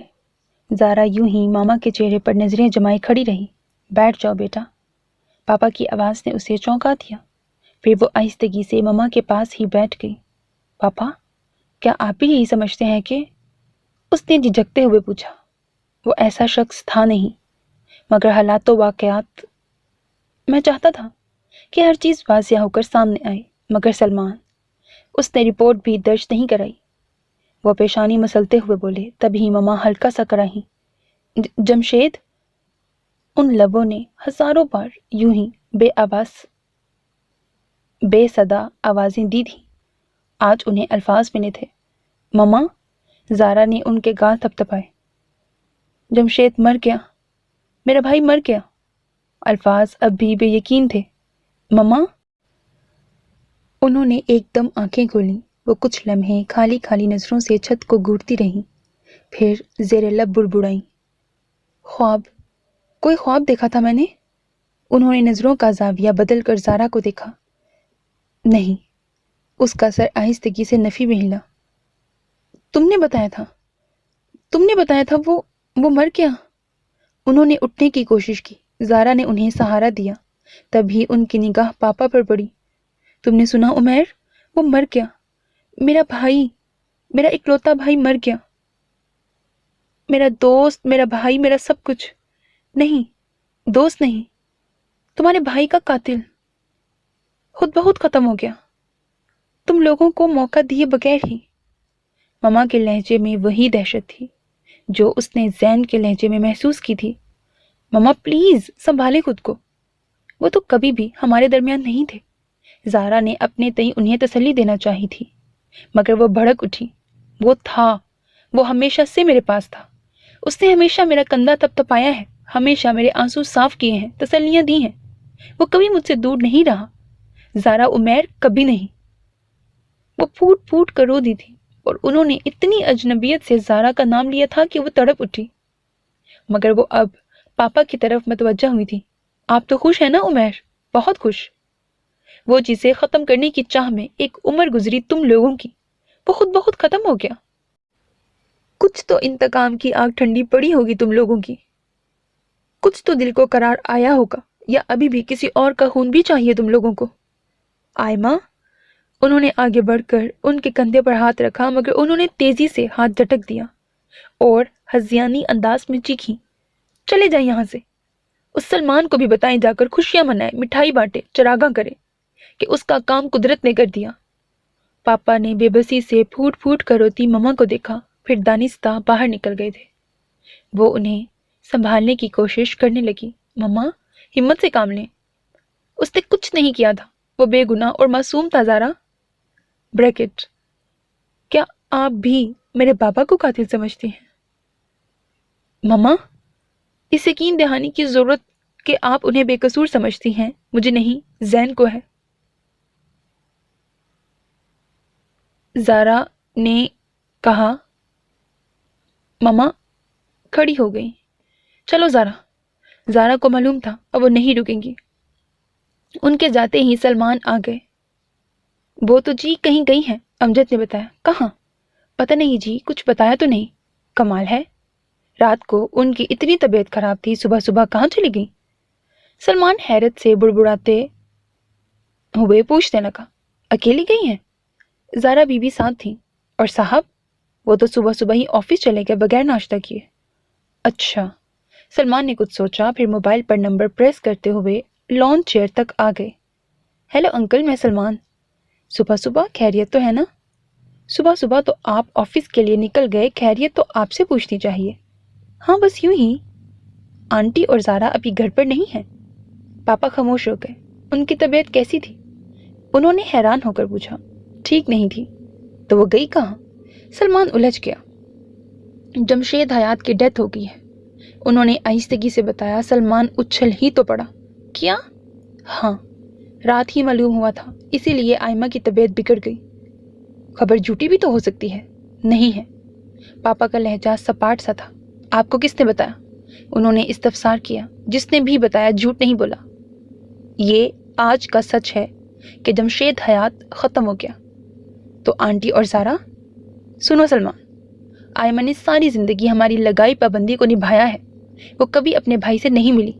Speaker 1: زارا یوں ہی ماما کے چہرے پر نظریں جمائے کھڑی رہی۔ بیٹھ جاؤ بیٹا، پاپا کی آواز نے اسے چونکا دیا۔ پھر وہ آہستگی سے ماما کے پاس ہی بیٹھ گئی۔ پاپا، کیا آپ بھی یہی سمجھتے ہیں کہ؟ اس نے جھجکتے ہوئے پوچھا۔ وہ ایسا شخص تھا نہیں، مگر حالات و واقعات، میں چاہتا تھا کہ ہر چیز واضح ہو کر سامنے آئے، مگر سلمان، اس نے رپورٹ بھی درج نہیں کرائی۔ وہ پیشانی مسلتے ہوئے بولے۔ تبھی ماما ہلکا سا کرائی۔ جمشید؟ ان لبوں نے ہزاروں بار یوں ہی بے صدا آوازیں دی تھیں، آج انہیں الفاظ ملے تھے۔ ماما؟ زارا نے ان کے گال تھپتھپائے۔ جمشید مر گیا، میرا بھائی مر گیا۔ الفاظ اب بھی بے یقین تھے۔ ماما؟ انہوں نے ایک دم آنکھیں کھولیں۔ وہ کچھ لمحے خالی خالی نظروں سے چھت کو گھورتی رہیں، پھر زیر لب بڑبڑائیں۔ خواب، کوئی خواب دیکھا تھا میں نے؟ انہوں نے نظروں کا زاویہ بدل کر زارا کو دیکھا۔ نہیں، اس کا سر آہستگی سے نفی میں ہلا۔ تم نے بتایا تھا وہ مر گیا۔ انہوں نے اٹھنے کی کوشش کی۔ زارا نے انہیں سہارا دیا۔ تبھی ان کی نگاہ پاپا پر پڑی۔ تم نے سنا عمیر؟ وہ مر گیا، میرا بھائی، میرا اکلوتا بھائی مر گیا، میرا دوست، میرا بھائی، میرا سب کچھ۔ نہیں، دوست نہیں، تمہارے بھائی کا قاتل خود بخود ختم ہو گیا، تم لوگوں کو موقع دیے بغیر ہی۔ ماما کے لہجے میں وہی دہشت تھی جو اس نے زین کے لہجے میں محسوس کی تھی۔ ماما پلیز سنبھالے خود کو، وہ تو کبھی بھی ہمارے درمیان نہیں تھے۔ زارا نے اپنے تئیں انہیں تسلی دینا چاہی تھی، مگر وہ بھڑک اٹھی۔ وہ ہمیشہ سے میرے پاس تھا، اس نے ہمیشہ میرا کندھا تھپتھپایا ہے، ہمیشہ میرے آنسو صاف کیے ہیں، تسلیاں دی ہیں، وہ کبھی مجھ سے دور نہیں رہا۔ زارا عمیر کبھی نہیں۔ وہ پھوٹ پھوٹ کر رو دی تھی، اور انہوں نے اتنی اجنبیت سے زارا کا نام لیا تھا کہ وہ تڑپ اٹھی، مگر وہ اب پاپا کی طرف متوجہ ہوئی تھی۔ آپ تو خوش ہیں نا عمیر؟ بہت خوش۔ وہ جسے ختم کرنے کی چاہ میں ایک عمر گزری تم لوگوں کی، وہ خود بخود ختم ہو گیا۔ کچھ تو انتقام کی آگ ٹھنڈی پڑی ہوگی تم لوگوں کی، کچھ تو دل کو قرار آیا ہوگا، یا ابھی بھی کسی اور کا خون بھی چاہیے تم لوگوں کو؟ آئمہ؟ انہوں نے آگے بڑھ کر ان کے کندھے پر ہاتھ رکھا، مگر انہوں نے تیزی سے ہاتھ جھٹک دیا اور ہذیانی انداز میں چیخیں، چلے جائیں یہاں سے۔ اس سلمان کو بھی بتائیں جا کر خوشیاں منائے، مٹھائی بانٹے، چراغاں کرے کہ اس کا کام قدرت نے کر دیا۔ پاپا نے بے بسی سے پھوٹ پھوٹ کر روتی ماما کو دیکھا، پھر دانستہ باہر نکل گئے تھے۔ وہ انہیں سنبھالنے کی کوشش کرنے لگی۔ ماما، ہمت سے کام لیں، اس نے کچھ نہیں کیا تھا، وہ بے گناہ اور معصوم تھا۔ زارا بریکٹ، کیا آپ بھی میرے بابا کو قاتل سمجھتی ہیں؟ ماما، اس یقین دہانی کی ضرورت کہ آپ انہیں بے قصور سمجھتی ہیں مجھے نہیں، زین کو ہے۔ زارا نے کہا۔ ماما کھڑی ہو گئی۔ چلو زارا۔ زارا کو معلوم تھا اب وہ نہیں رکیں گی۔ ان کے جاتے ہی سلمان آ گئے۔ وہ تو جی کہیں گئی ہیں، امجد نے بتایا۔ کہاں؟ پتہ نہیں جی، کچھ بتایا تو نہیں۔ کمال ہے، رات کو ان کی اتنی طبیعت خراب تھی، صبح صبح کہاں چلی گئی؟ سلمان حیرت سے بڑبڑاتے ہوئے پوچھنے لگا۔ اکیلی گئی ہیں؟ زارا بیوی ساتھ تھیں۔ اور صاحب؟ وہ تو صبح صبح ہی آفس چلے گئے بغیر ناشتہ کیے۔ اچھا۔ سلمان نے کچھ سوچا، پھر موبائل پر نمبر پریس کرتے ہوئے لان چیئر تک آ گئے۔ ہیلو انکل، میں سلمان۔ صبح صبح خیریت تو ہے نا؟ صبح صبح تو آپ آفس کے لیے نکل گئے، خیریت تو آپ سے پوچھنی چاہیے۔ ہاں بس یوں ہی۔ آنٹی اور زارا ابھی گھر پر نہیں ہیں؟ پاپا خاموش ہو گئے۔ ان کی طبیعت کیسی تھی؟ انہوں نے حیران ہو کر پوچھا۔ ٹھیک نہیں تھی۔ تو وہ گئی کہاں؟ سلمان الجھ گیا۔ جمشید حیات کی ڈیتھ ہو گئی ہے، انہوں نے آہستگی سے بتایا۔ سلمان اچھل ہی تو پڑا۔ کیا؟ ہاں، رات ہی معلوم ہوا تھا، اسی لیے آئمہ کی طبیعت بگڑ گئی۔ خبر جھوٹی بھی تو ہو سکتی ہے۔ نہیں ہے۔ پاپا کا لہجہ سپاٹ سا تھا۔ آپ کو کس نے بتایا؟ انہوں نے استفسار کیا۔ جس نے بھی بتایا جھوٹ نہیں بولا۔ یہ آج کا سچ ہے کہ جمشید حیات ختم ہو گیا۔ تو آنٹی اور زارا؟ سنو سلمان، آئمہ نے ساری زندگی ہماری لگائی پابندی کو نبھایا ہے، وہ کبھی اپنے بھائی سے نہیں ملی،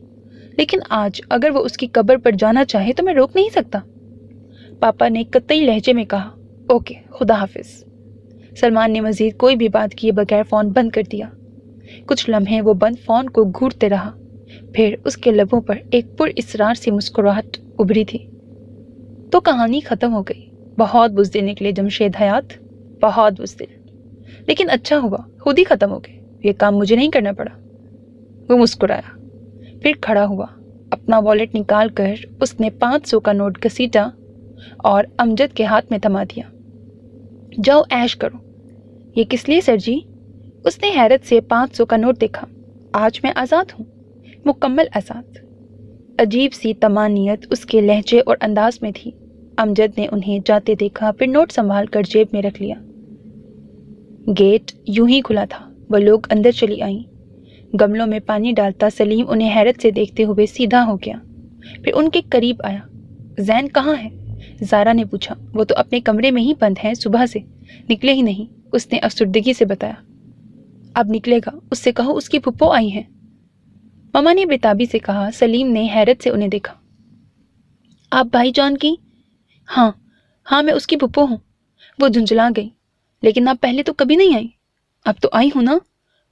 Speaker 1: لیکن آج اگر وہ اس کی قبر پر جانا چاہے تو میں روک نہیں سکتا۔ پاپا نے قطعی لہجے میں کہا۔ اوکے، خدا حافظ۔ سلمان نے مزید کوئی بھی بات کیے بغیر فون بند کر دیا۔ کچھ لمحے وہ بند فون کو گھورتے رہا، پھر اس کے لبوں پر ایک پر اسرار سی مسکراہٹ ابھری تھی۔ تو کہانی ختم ہو گئی۔ بہت بزدل نکلے جمشید حیات، بہت بزدل، لیکن اچھا ہوا خود ہی ختم ہو گئے، یہ کام مجھے نہیں کرنا پڑا۔ وہ مسکرایا، پھر کھڑا ہوا، اپنا والیٹ نکال کر اس نے 500 کا نوٹ گھسیٹا اور امجد کے ہاتھ میں تھما دیا۔ جاؤ عیش کرو۔ یہ کس لیے سر جی؟ اس نے حیرت سے 500 کا نوٹ دیکھا۔ آج میں آزاد ہوں، مکمل آزاد۔ عجیب سی طمانینت اس کے لہجے اور انداز میں تھی۔ امجد نے انہیں جاتے دیکھا، پھر نوٹ سنبھال کر جیب میں رکھ لیا۔ گیٹ یوں ہی کھلا تھا، وہ لوگ اندر چلی آئیں۔ گملوں میں پانی ڈالتا سلیم انہیں حیرت سے دیکھتے ہوئے سیدھا ہو گیا، پھر ان کے قریب آیا۔ زین کہاں ہے؟ زارا نے پوچھا۔ وہ تو اپنے کمرے میں ہی بند ہے، صبح سے نکلے ہی نہیں، اس نے افسردگی سے بتایا۔ اب نکلے گا، اس سے کہو اس کی پھپھو آئی ہیں۔ ماما نے بےتابی سے کہا۔ سلیم نے حیرت سے انہیں دیکھا۔ آپ بھائی جان کی؟ ہاں میں اس کی پھپھو ہوں۔ وہ جھنجھلا گئی۔ لیکن آپ پہلے تو کبھی نہیں آئی۔ اب تو آئی ہوں نا،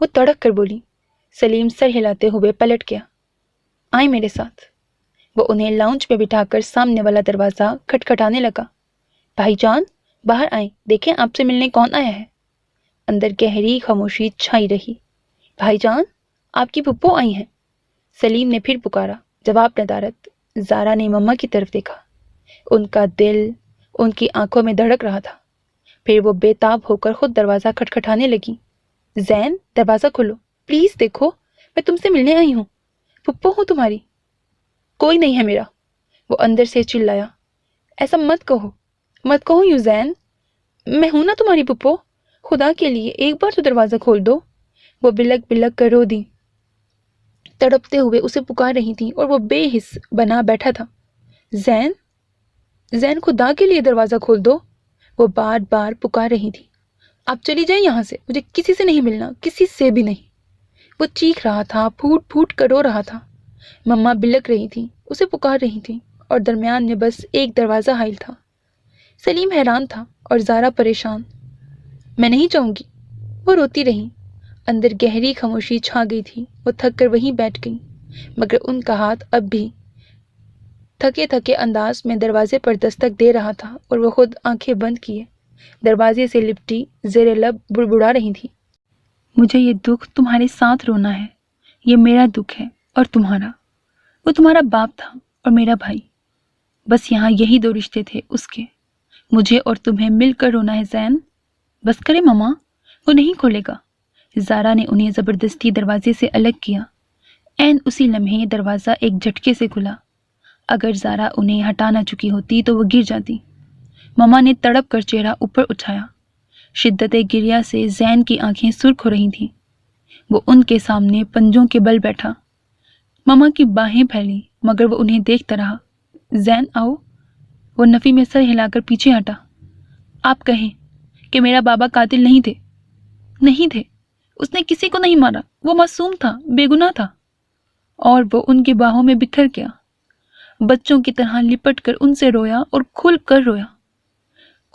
Speaker 1: وہ تڑک کر بولی۔ سلیم سر ہلاتے ہوئے پلٹ گیا۔ آئیں میرے ساتھ۔ وہ انہیں لاؤنج میں بٹھا کر سامنے والا دروازہ کھٹکھٹانے لگا۔ بھائی جان باہر آئیں، دیکھیں آپ سے ملنے کون آیا ہے۔ اندر گہری خاموشی چھائی رہی۔ بھائی جان، آپ کی پھپھو آئی ہیں۔ سلیم نے پھر پکارا، جواب ندارت۔ زارا نے مما کی طرف دیکھا، ان کا دل ان کی آنکھوں میں دھڑک رہا تھا۔ پھر وہ بے تاب ہو کر خود دروازہ کھٹکھٹانے لگی۔ زین، دروازہ کھولو پلیز، دیکھو میں تم سے ملنے آئی ہوں، پھپھو ہوں تمہاری۔ کوئی نہیں ہے میرا، وہ اندر سے چلایا۔ ایسا مت کہو یوں زین، میں ہوں نا تمہاری پھپھو، خدا کے لیے ایک بار تو دروازہ کھول دو۔ وہ بلک بلک کر رو دی، تڑپتے ہوئے اسے پکار رہی تھیں اور وہ بے حس بنا بیٹھا تھا۔ زین خدا کے لیے دروازہ کھول دو، وہ بار بار پکار رہی تھی۔ آپ چلی جائیں یہاں سے، مجھے کسی سے نہیں ملنا، کسی سے بھی نہیں۔ وہ چیخ رہا تھا، پھوٹ پھوٹ کر رو رہا تھا۔ مما بلک رہی تھی، اسے پکار رہی تھی، اور درمیان میں بس ایک دروازہ حائل تھا۔ سلیم حیران تھا اور زارا پریشان۔ میں نہیں جاؤں گی، وہ روتی رہی۔ اندر گہری خاموشی چھا گئی تھی۔ وہ تھک کر وہیں بیٹھ گئی، مگر ان کا ہاتھ اب بھی تھکے تھکے انداز میں دروازے پر دستک دے رہا تھا، اور وہ خود آنکھیں بند کیے دروازے سے لپٹی زیر لب بڑبڑا رہی تھی۔ مجھے یہ دکھ تمہارے ساتھ رونا ہے، یہ میرا دکھ ہے اور تمہارا۔ وہ تمہارا باپ تھا اور میرا بھائی، بس یہاں یہی دو رشتے تھے اس کے۔ مجھے اور تمہیں مل کر رونا ہے زین۔ بس کرے مما، وہ نہیں کھولے گا۔ زارا نے انہیں زبردستی دروازے سے الگ کیا۔ عین اسی لمحے دروازہ ایک جھٹکے سے کھلا۔ اگر زارا انہیں ہٹا نہ چکی ہوتی تو وہ گر جاتی۔ مما نے تڑپ کر چہرہ اوپر اٹھایا۔ شدت گریہ سے زین کی آنکھیں سرخ ہو رہی تھیں۔ وہ ان کے سامنے پنجوں کے بل بیٹھا۔ مما کی باہیں پھیلی، مگر وہ انہیں دیکھتا رہا۔ زین آؤ، وہ نفی میں سر ہلا کر پیچھے ہٹا۔ آپ کہیں کہ میرا بابا قاتل نہیں تھے؟ نہیں تھے، اس نے کسی کو نہیں مارا، وہ معصوم تھا، بے گناہ تھا۔ اور وہ ان کی باہوں میں بکھر گیا، بچوں کی طرح لپٹ کر ان سے رویا اور کھل کر رویا۔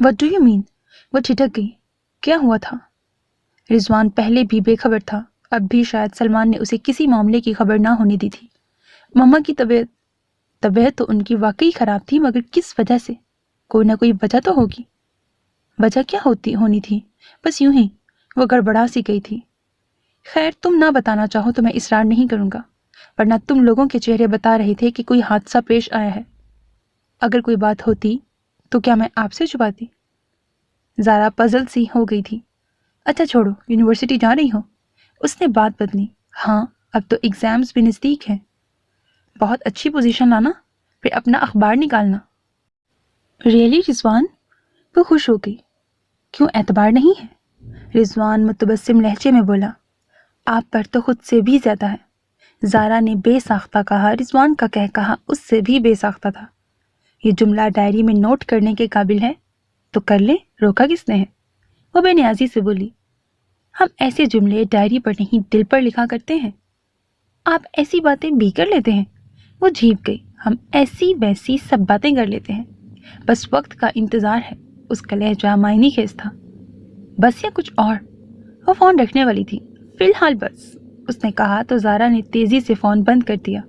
Speaker 1: What do you mean? وہ ٹھٹک گئی. کیا ہوا تھا؟ رضوان پہلے بھی بے خبر تھا. اب بھی شاید سلمان نے اسے کسی معاملے کی خبر نہ ہونے دی تھی. مما کی طبیعت تو ان کی واقعی خراب تھی، مگر کس وجہ سے؟ کوئی نہ کوئی وجہ تو ہوگی. وجہ کیا ہونی تھی؟ بس یوں ہی وہ گڑبڑا سی گئی تھی. خیر، تم نہ بتانا چاہو تو میں اصرار نہیں کروں گا، ورنہ تم لوگوں کے چہرے بتا رہے تھے کہ کوئی حادثہ پیش آیا ہے. اگر کوئی بات ہوتی تو کیا میں آپ سے چھپاتی؟ زارا پزل سی ہو گئی تھی. اچھا چھوڑو، یونیورسٹی جا رہی ہو؟ اس نے بات بدلی. ہاں، اب تو ایگزامز بھی نزدیک ہیں. بہت اچھی پوزیشن لانا، پھر اپنا اخبار نکالنا. ریئلی رضوان؟ وہ خوش ہو گئی. کیوں اعتبار نہیں ہے؟ رضوان متبسم لہجے میں بولا. آپ پر تو خود سے بھی زیادہ ہے. زارا نے بے ساختہ کہا. رضوان کا کہا اس سے بھی بے ساختہ تھا. یہ جملہ ڈائری میں نوٹ کرنے کے قابل ہے تو کر لیں، روکا کس نے ہے؟ وہ بے نیازی سے بولی. ہم ایسے جملے ڈائری پر نہیں دل پر لکھا کرتے ہیں. آپ ایسی باتیں بھی کر لیتے ہیں؟ وہ جھیپ گئی. ہم ایسی ویسی سب باتیں کر لیتے ہیں، بس وقت کا انتظار ہے. اس کا لہجہ معنی خیز تھا. بس یا کچھ اور؟ وہ فون رکھنے والی تھی. فی الحال بس، اس نے کہا تو زارا نے تیزی سے فون بند کر دیا.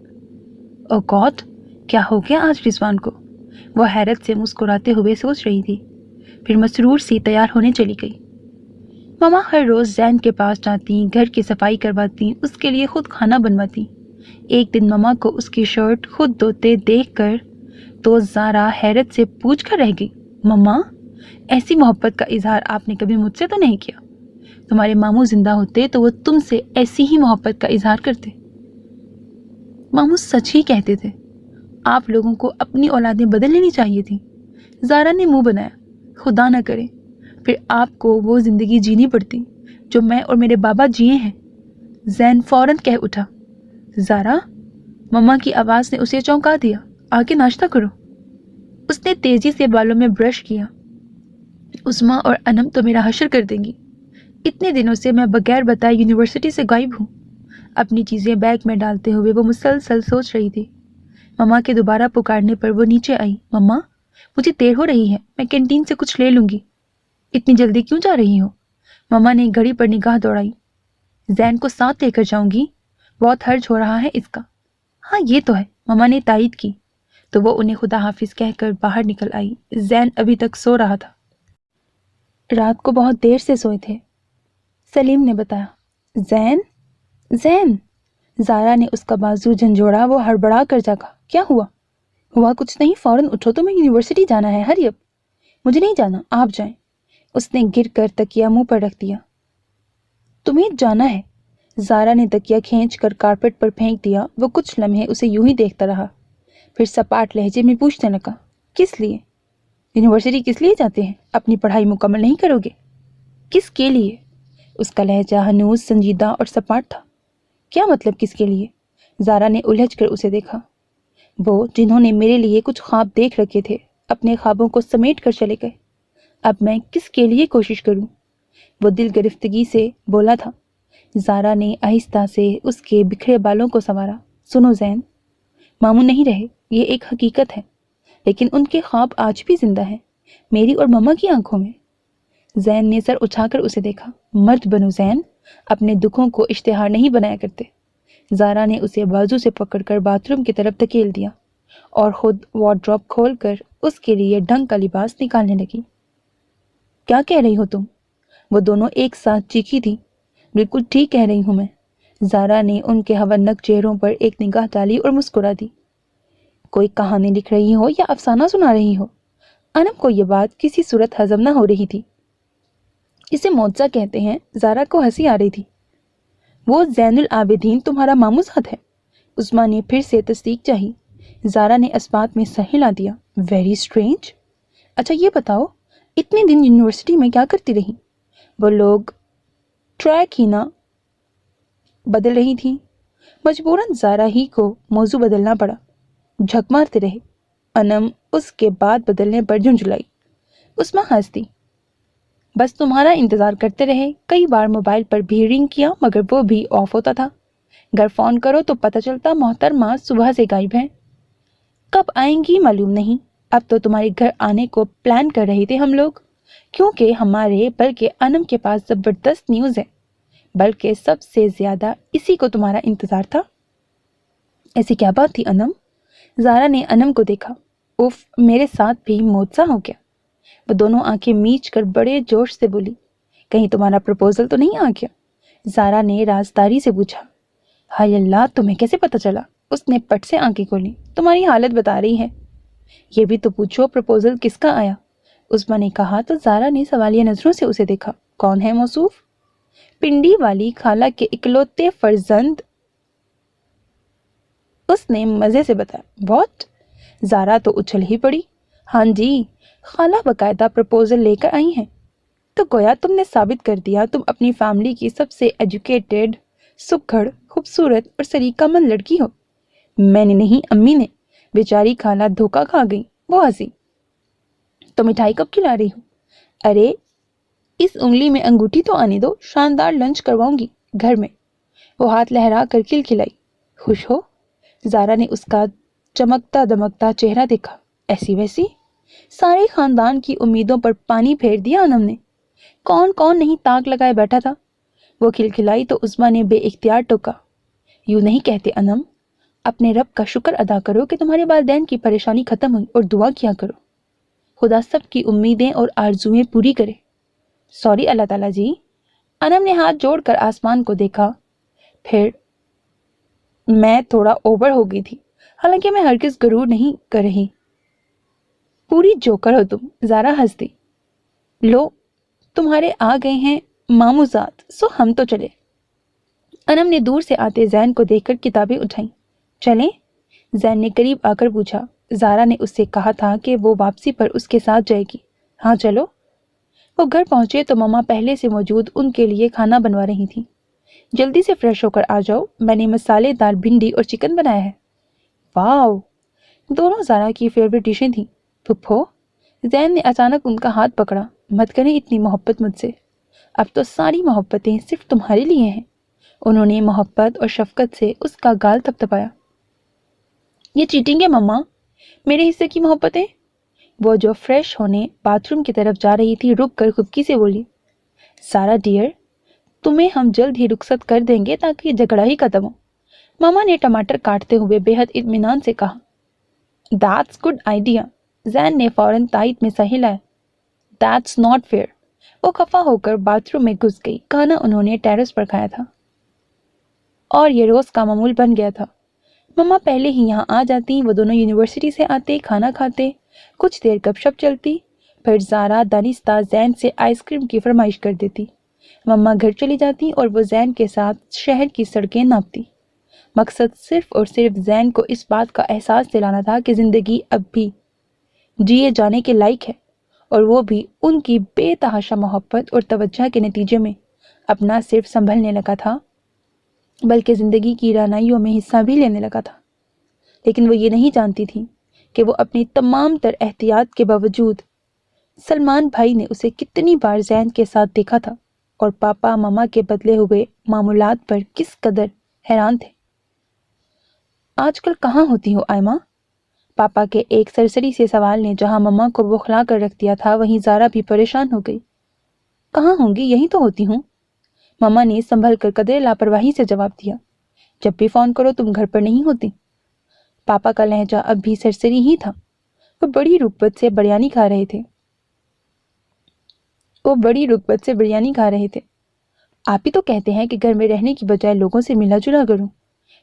Speaker 1: او گاڈ، کیا ہو گیا آج رضوان کو؟ وہ حیرت سے مسکراتے ہوئے سوچ رہی تھی. پھر مسرور سی تیار ہونے چلی گئی. ماما ہر روز زین کے پاس جاتی، گھر کی صفائی کرواتی، اس کے لیے خود کھانا بنواتی. ایک دن ماما کو اس کی شرٹ خود دھوتے دیکھ کر تو زارا حیرت سے پوچھ کر رہ گئی. ماما، ایسی محبت کا اظہار آپ نے کبھی مجھ سے تو نہیں کیا. تمہارے ماموں زندہ ہوتے تو وہ تم سے ایسی ہی محبت کا اظہار کرتے. ماموں سچ ہی کہتے تھے. آپ لوگوں کو اپنی اولادیں بدل لینی چاہیے تھی. زارا نے منہ بنایا. خدا نہ کرے پھر آپ کو وہ زندگی جینی پڑتی جو میں اور میرے بابا جیے ہیں. زین فوراً کہہ اٹھا. زارا، مما کی آواز نے اسے چونکا دیا. آگے ناشتہ کرو. اس نے تیزی سے بالوں میں برش کیا. عظمیٰ اور انم تو میرا حشر کر دیں گی. اتنے دنوں سے میں بغیر بتائے یونیورسٹی سے غائب ہوں. اپنی چیزیں بیگ میں ڈالتے ہوئے وہ مسلسل سوچ رہی تھی. مما کے دوبارہ پکارنے پر وہ نیچے آئی. مما، مجھے دیر ہو رہی ہے، میں کینٹین سے کچھ لے لوں گی. اتنی جلدی کیوں جا رہی ہو؟ مما نے گھڑی پر نگاہ دوڑائی. زین کو ساتھ لے کر جاؤں گی، بہت حرج ہو رہا ہے اس کا. ہاں یہ تو ہے، مما نے تائید کی. تو وہ انہیں خدا حافظ کہہ کر باہر نکل آئی. زین ابھی تک سو رہا تھا. رات کو بہت دیر سے سوئے تھے، سلیم نے بتایا. زین؟ زین؟ زارا نے اس کا بازو جھنجھوڑا. وہ ہڑبڑا کر جاگا. کیا ہوا؟ ہوا کچھ نہیں، فوراً اٹھو، تو میں یونیورسٹی جانا ہے. ہری اب. مجھے نہیں جانا، آپ جائیں. اس نے گر کر تکیا منہ پر رکھ دیا. تمہیں جانا ہے. زارا نے تکیا کھینچ کر کارپیٹ پر پھینک دیا. وہ کچھ لمحے اسے یوں ہی دیکھتا رہا، پھر سپاٹ لہجے میں پوچھنے لگا. کس لیے؟ یونیورسٹی کس لیے جاتے ہیں؟ اپنی پڑھائی مکمل نہیں کرو گے؟ کس کے لیے؟ اس کا لہجہ ہنوز سنجیدہ اور سپاٹ تھا. کیا مطلب کس کے لیے؟ زارا نے الجھ کر اسے دیکھا. وہ جنہوں نے میرے لیے کچھ خواب دیکھ رکھے تھے اپنے خوابوں کو سمیٹ کر چلے گئے. اب میں کس کے لیے کوشش کروں؟ وہ دل گرفتگی سے بولا تھا. زارا نے آہستہ سے اس کے بکھرے بالوں کو سنوارا. سنو زین، ماموں نہیں رہے، یہ ایک حقیقت ہے، لیکن ان کے خواب آج بھی زندہ ہیں، میری اور مما کی آنکھوں میں. زین نے سر اٹھا کر اسے دیکھا. مرد بنو زین، اپنے دکھوں کو اشتہار نہیں بنایا کرتے. زارا نے اسے بازو سے پکڑ کر باتھ روم کی طرف دھکیل دیا اور خود وارڈروب کھول کر اس کے لیے ڈھنگ کا لباس نکالنے لگی. کیا کہہ رہی ہو تم؟ وہ دونوں ایک ساتھ چیخی تھی. بالکل ٹھیک کہہ رہی ہوں میں. زارا نے ان کے ہونک چہروں پر ایک نگاہ ڈالی اور مسکرا دی. کوئی کہانی لکھ رہی ہو یا افسانہ سنا رہی ہو؟ انم کو یہ بات کسی صورت ہضم نہ ہو رہی تھی. اسے معجزہ کہتے ہیں. زارا کو ہنسی آ رہی تھی. وہ زین العابدین تمہارا ماموں زاد ہے؟ عظمیٰ نے پھر سے تصدیق چاہی. زارا نے اسبات میں سر ہلا دیا. Very strange. اچھا یہ بتاؤ، اتنے دن یونیورسٹی میں کیا کرتی رہی؟ وہ لوگ ٹریک ہی نہ بدل رہی تھی. مجبوراً زارا ہی کو موضوع بدلنا پڑا. جھک مارتے رہے. انم اس کے بعد بدلنے پر جھنجھلائی. عظمیٰ ہنستی. بس تمہارا انتظار کرتے رہے. کئی بار موبائل پر بھی رنگ کیا مگر وہ بھی آف ہوتا تھا. گھر فون کرو تو پتہ چلتا محترمہ صبح سے غائب ہیں. کب آئیں گی معلوم نہیں. اب تو تمہارے گھر آنے کو پلان کر رہے تھے ہم لوگ، کیونکہ ہمارے بلکہ انم کے پاس زبردست نیوز ہے، بلکہ سب سے زیادہ اسی کو تمہارا انتظار تھا۔ ایسی کیا بات تھی انم؟ زارا نے انم کو دیکھا۔ اف، میرے ساتھ بھی موجزہ ہو گیا۔ وہ دونوں آنکھیں میچ کر بڑے جوش سے بولی، کہیں تمہارا پروپوزل تو نہیں آ گیا؟ زارا نے رازداری سے پوچھا۔ ہائے اللہ، تمہیں کیسے پتا چلا؟ اس نے پٹ سے آنکھیں کھولی۔ تمہاری حالت بتا رہی ہے۔ یہ بھی تو پوچھو پروپوزل کس کا آیا؟ عظمیٰ نے کہا تو زارا نے سوالیہ نظروں سے اسے دیکھا۔ کون ہے موصوف؟ پنڈی والی خالہ کے اکلوتے فرزند، اس نے مزے سے بتایا۔ واٹ؟ زارا تو اچھل ہی پڑی۔ ہاں جی، خالہ باقاعدہ پروپوزل لے کر آئی ہیں۔ تو گویا تم نے ثابت کر دیا تم اپنی فیملی کی سب سے ایجوکیٹڈ، سکھڑ، خوبصورت اور سلیقہ مند لڑکی ہو۔ میں نے نہیں، امی نے۔ بیچاری خالہ دھوکہ کھا گئی۔ وہ ہنسی۔ تو مٹھائی کب کھلا رہی ہو؟ ارے اس انگلی میں انگوٹھی تو آنے دو، شاندار لنچ کرواؤں گی گھر میں۔ وہ ہاتھ لہرا کر کھلکھلائی۔ خوش ہو؟ زارا نے اس کا چمکتا دمکتا چہرہ دیکھا۔ ایسی ویسی؟ سارے خاندان کی امیدوں پر پانی پھیر دیا انم نے۔ کون کون نہیں تاک لگائے بیٹھا تھا۔ وہ کھلکھلائی تو عظمیٰ نے بے اختیار ٹوکا۔ یوں نہیں کہتے انم، اپنے رب کا شکر ادا کرو کہ تمہارے والدین کی پریشانی ختم ہوئی، اور دعا کیا کرو خدا سب کی امیدیں اور آرزویں پوری کرے۔ سوری اللہ تعالیٰ جی۔ انم نے ہاتھ جوڑ کر آسمان کو دیکھا۔ پھر میں تھوڑا اوور ہو گئی تھی، حالانکہ میں ہرگز غرور نہیں کر رہی۔ پوری جوکر ہو تم، زارا ہنس دی۔ لو، تمہارے آ گئے ہیں ماموزات، سو ہم تو چلے۔ انم نے دور سے آتے زین کو دیکھ کر کتابیں اٹھائیں۔ چلیں؟ زین نے قریب آ کر پوچھا۔ زارا نے اس سے کہا تھا کہ وہ واپسی پر اس کے ساتھ جائے گی۔ ہاں چلو۔ وہ گھر پہنچے تو مما پہلے سے موجود ان کے لیے کھانا بنوا رہی تھی۔ جلدی سے فریش ہو کر آ جاؤ، میں نے مسالے دار بھنڈی اور چکن بنایا ہے۔ واو، دونوں زارا کی فیوریٹ ڈشیں تھیں۔ پھپھو، زین نے اچانک ان کا ہاتھ پکڑا۔ مت کریں اتنی محبت مجھ سے، اب تو ساری محبتیں صرف تمہارے لیے ہیں۔ انہوں نے محبت اور شفقت سے اس کا گال تھپتھپایا۔ یہ چیٹنگ ہے مما، میرے حصے کی محبتیں؟ وہ جو فریش ہونے باتھ روم کی طرف جا رہی تھی رک کر خودکی سے بولی۔ سارا ڈیئر، تمہیں ہم جلد ہی رخصت کر دیں گے تاکہ جھگڑا ہی ختم ہو، ماما نے ٹماٹر کاٹتے ہوئے بے حد اطمینان سے کہا۔ دیٹس گڈ آئیڈیا، زین نے فوراً تائید میں سر ہلایا۔ That's not fair. وہ خفا ہو کر باتھ روم میں گھس گئی۔ کھانا انہوں نے ٹیرس پر کھایا تھا اور یہ روز کا معمول بن گیا تھا۔ مما پہلے ہی یہاں آ جاتی، وہ دونوں یونیورسٹی سے آتے، کھانا کھاتے، کچھ دیر گپ شپ چلتی، پھر زارا دانستہ زین سے آئس کریم کی فرمائش کر دیتی۔ مما گھر چلی جاتی اور وہ زین کے ساتھ شہر کی سڑکیں ناپتی۔ مقصد صرف اور صرف زین کو اس بات کا احساس دلانا تھا کہ زندگی اب بھی جیے جانے کے لائق ہے، اور وہ بھی ان کی بے تحاشا محبت اور توجہ کے نتیجے میں اپنا صرف سنبھلنے لگا تھا بلکہ زندگی کی رعنائیوں میں حصہ بھی لینے لگا تھا۔ لیکن وہ یہ نہیں جانتی تھی کہ وہ اپنی تمام تر احتیاط کے باوجود سلمان بھائی نے اسے کتنی بار زین کے ساتھ دیکھا تھا، اور پاپا ماما کے بدلے ہوئے معمولات پر کس قدر حیران تھے۔ آج کل کہاں ہوتی ہو آئمہ؟ پاپا کے ایک سرسری سے سوال نے جہاں مما کو بوکھلا کر رکھ دیا تھا، وہیں زارا بھی پریشان ہو گئی۔ کہاں ہوں گی، یہیں تو ہوتی ہوں، مما نے سنبھل کر قدرے لاپرواہی سے جواب دیا۔ جب بھی فون کرو تم گھر پر نہیں ہوتی۔ پاپا کا لہجہ اب بھی سرسری ہی تھا۔ وہ بڑی رغبت سے بریانی کھا رہے تھے۔ آپ ہی تو کہتے ہیں کہ گھر میں رہنے کی بجائے لوگوں سے ملا جلا کروں۔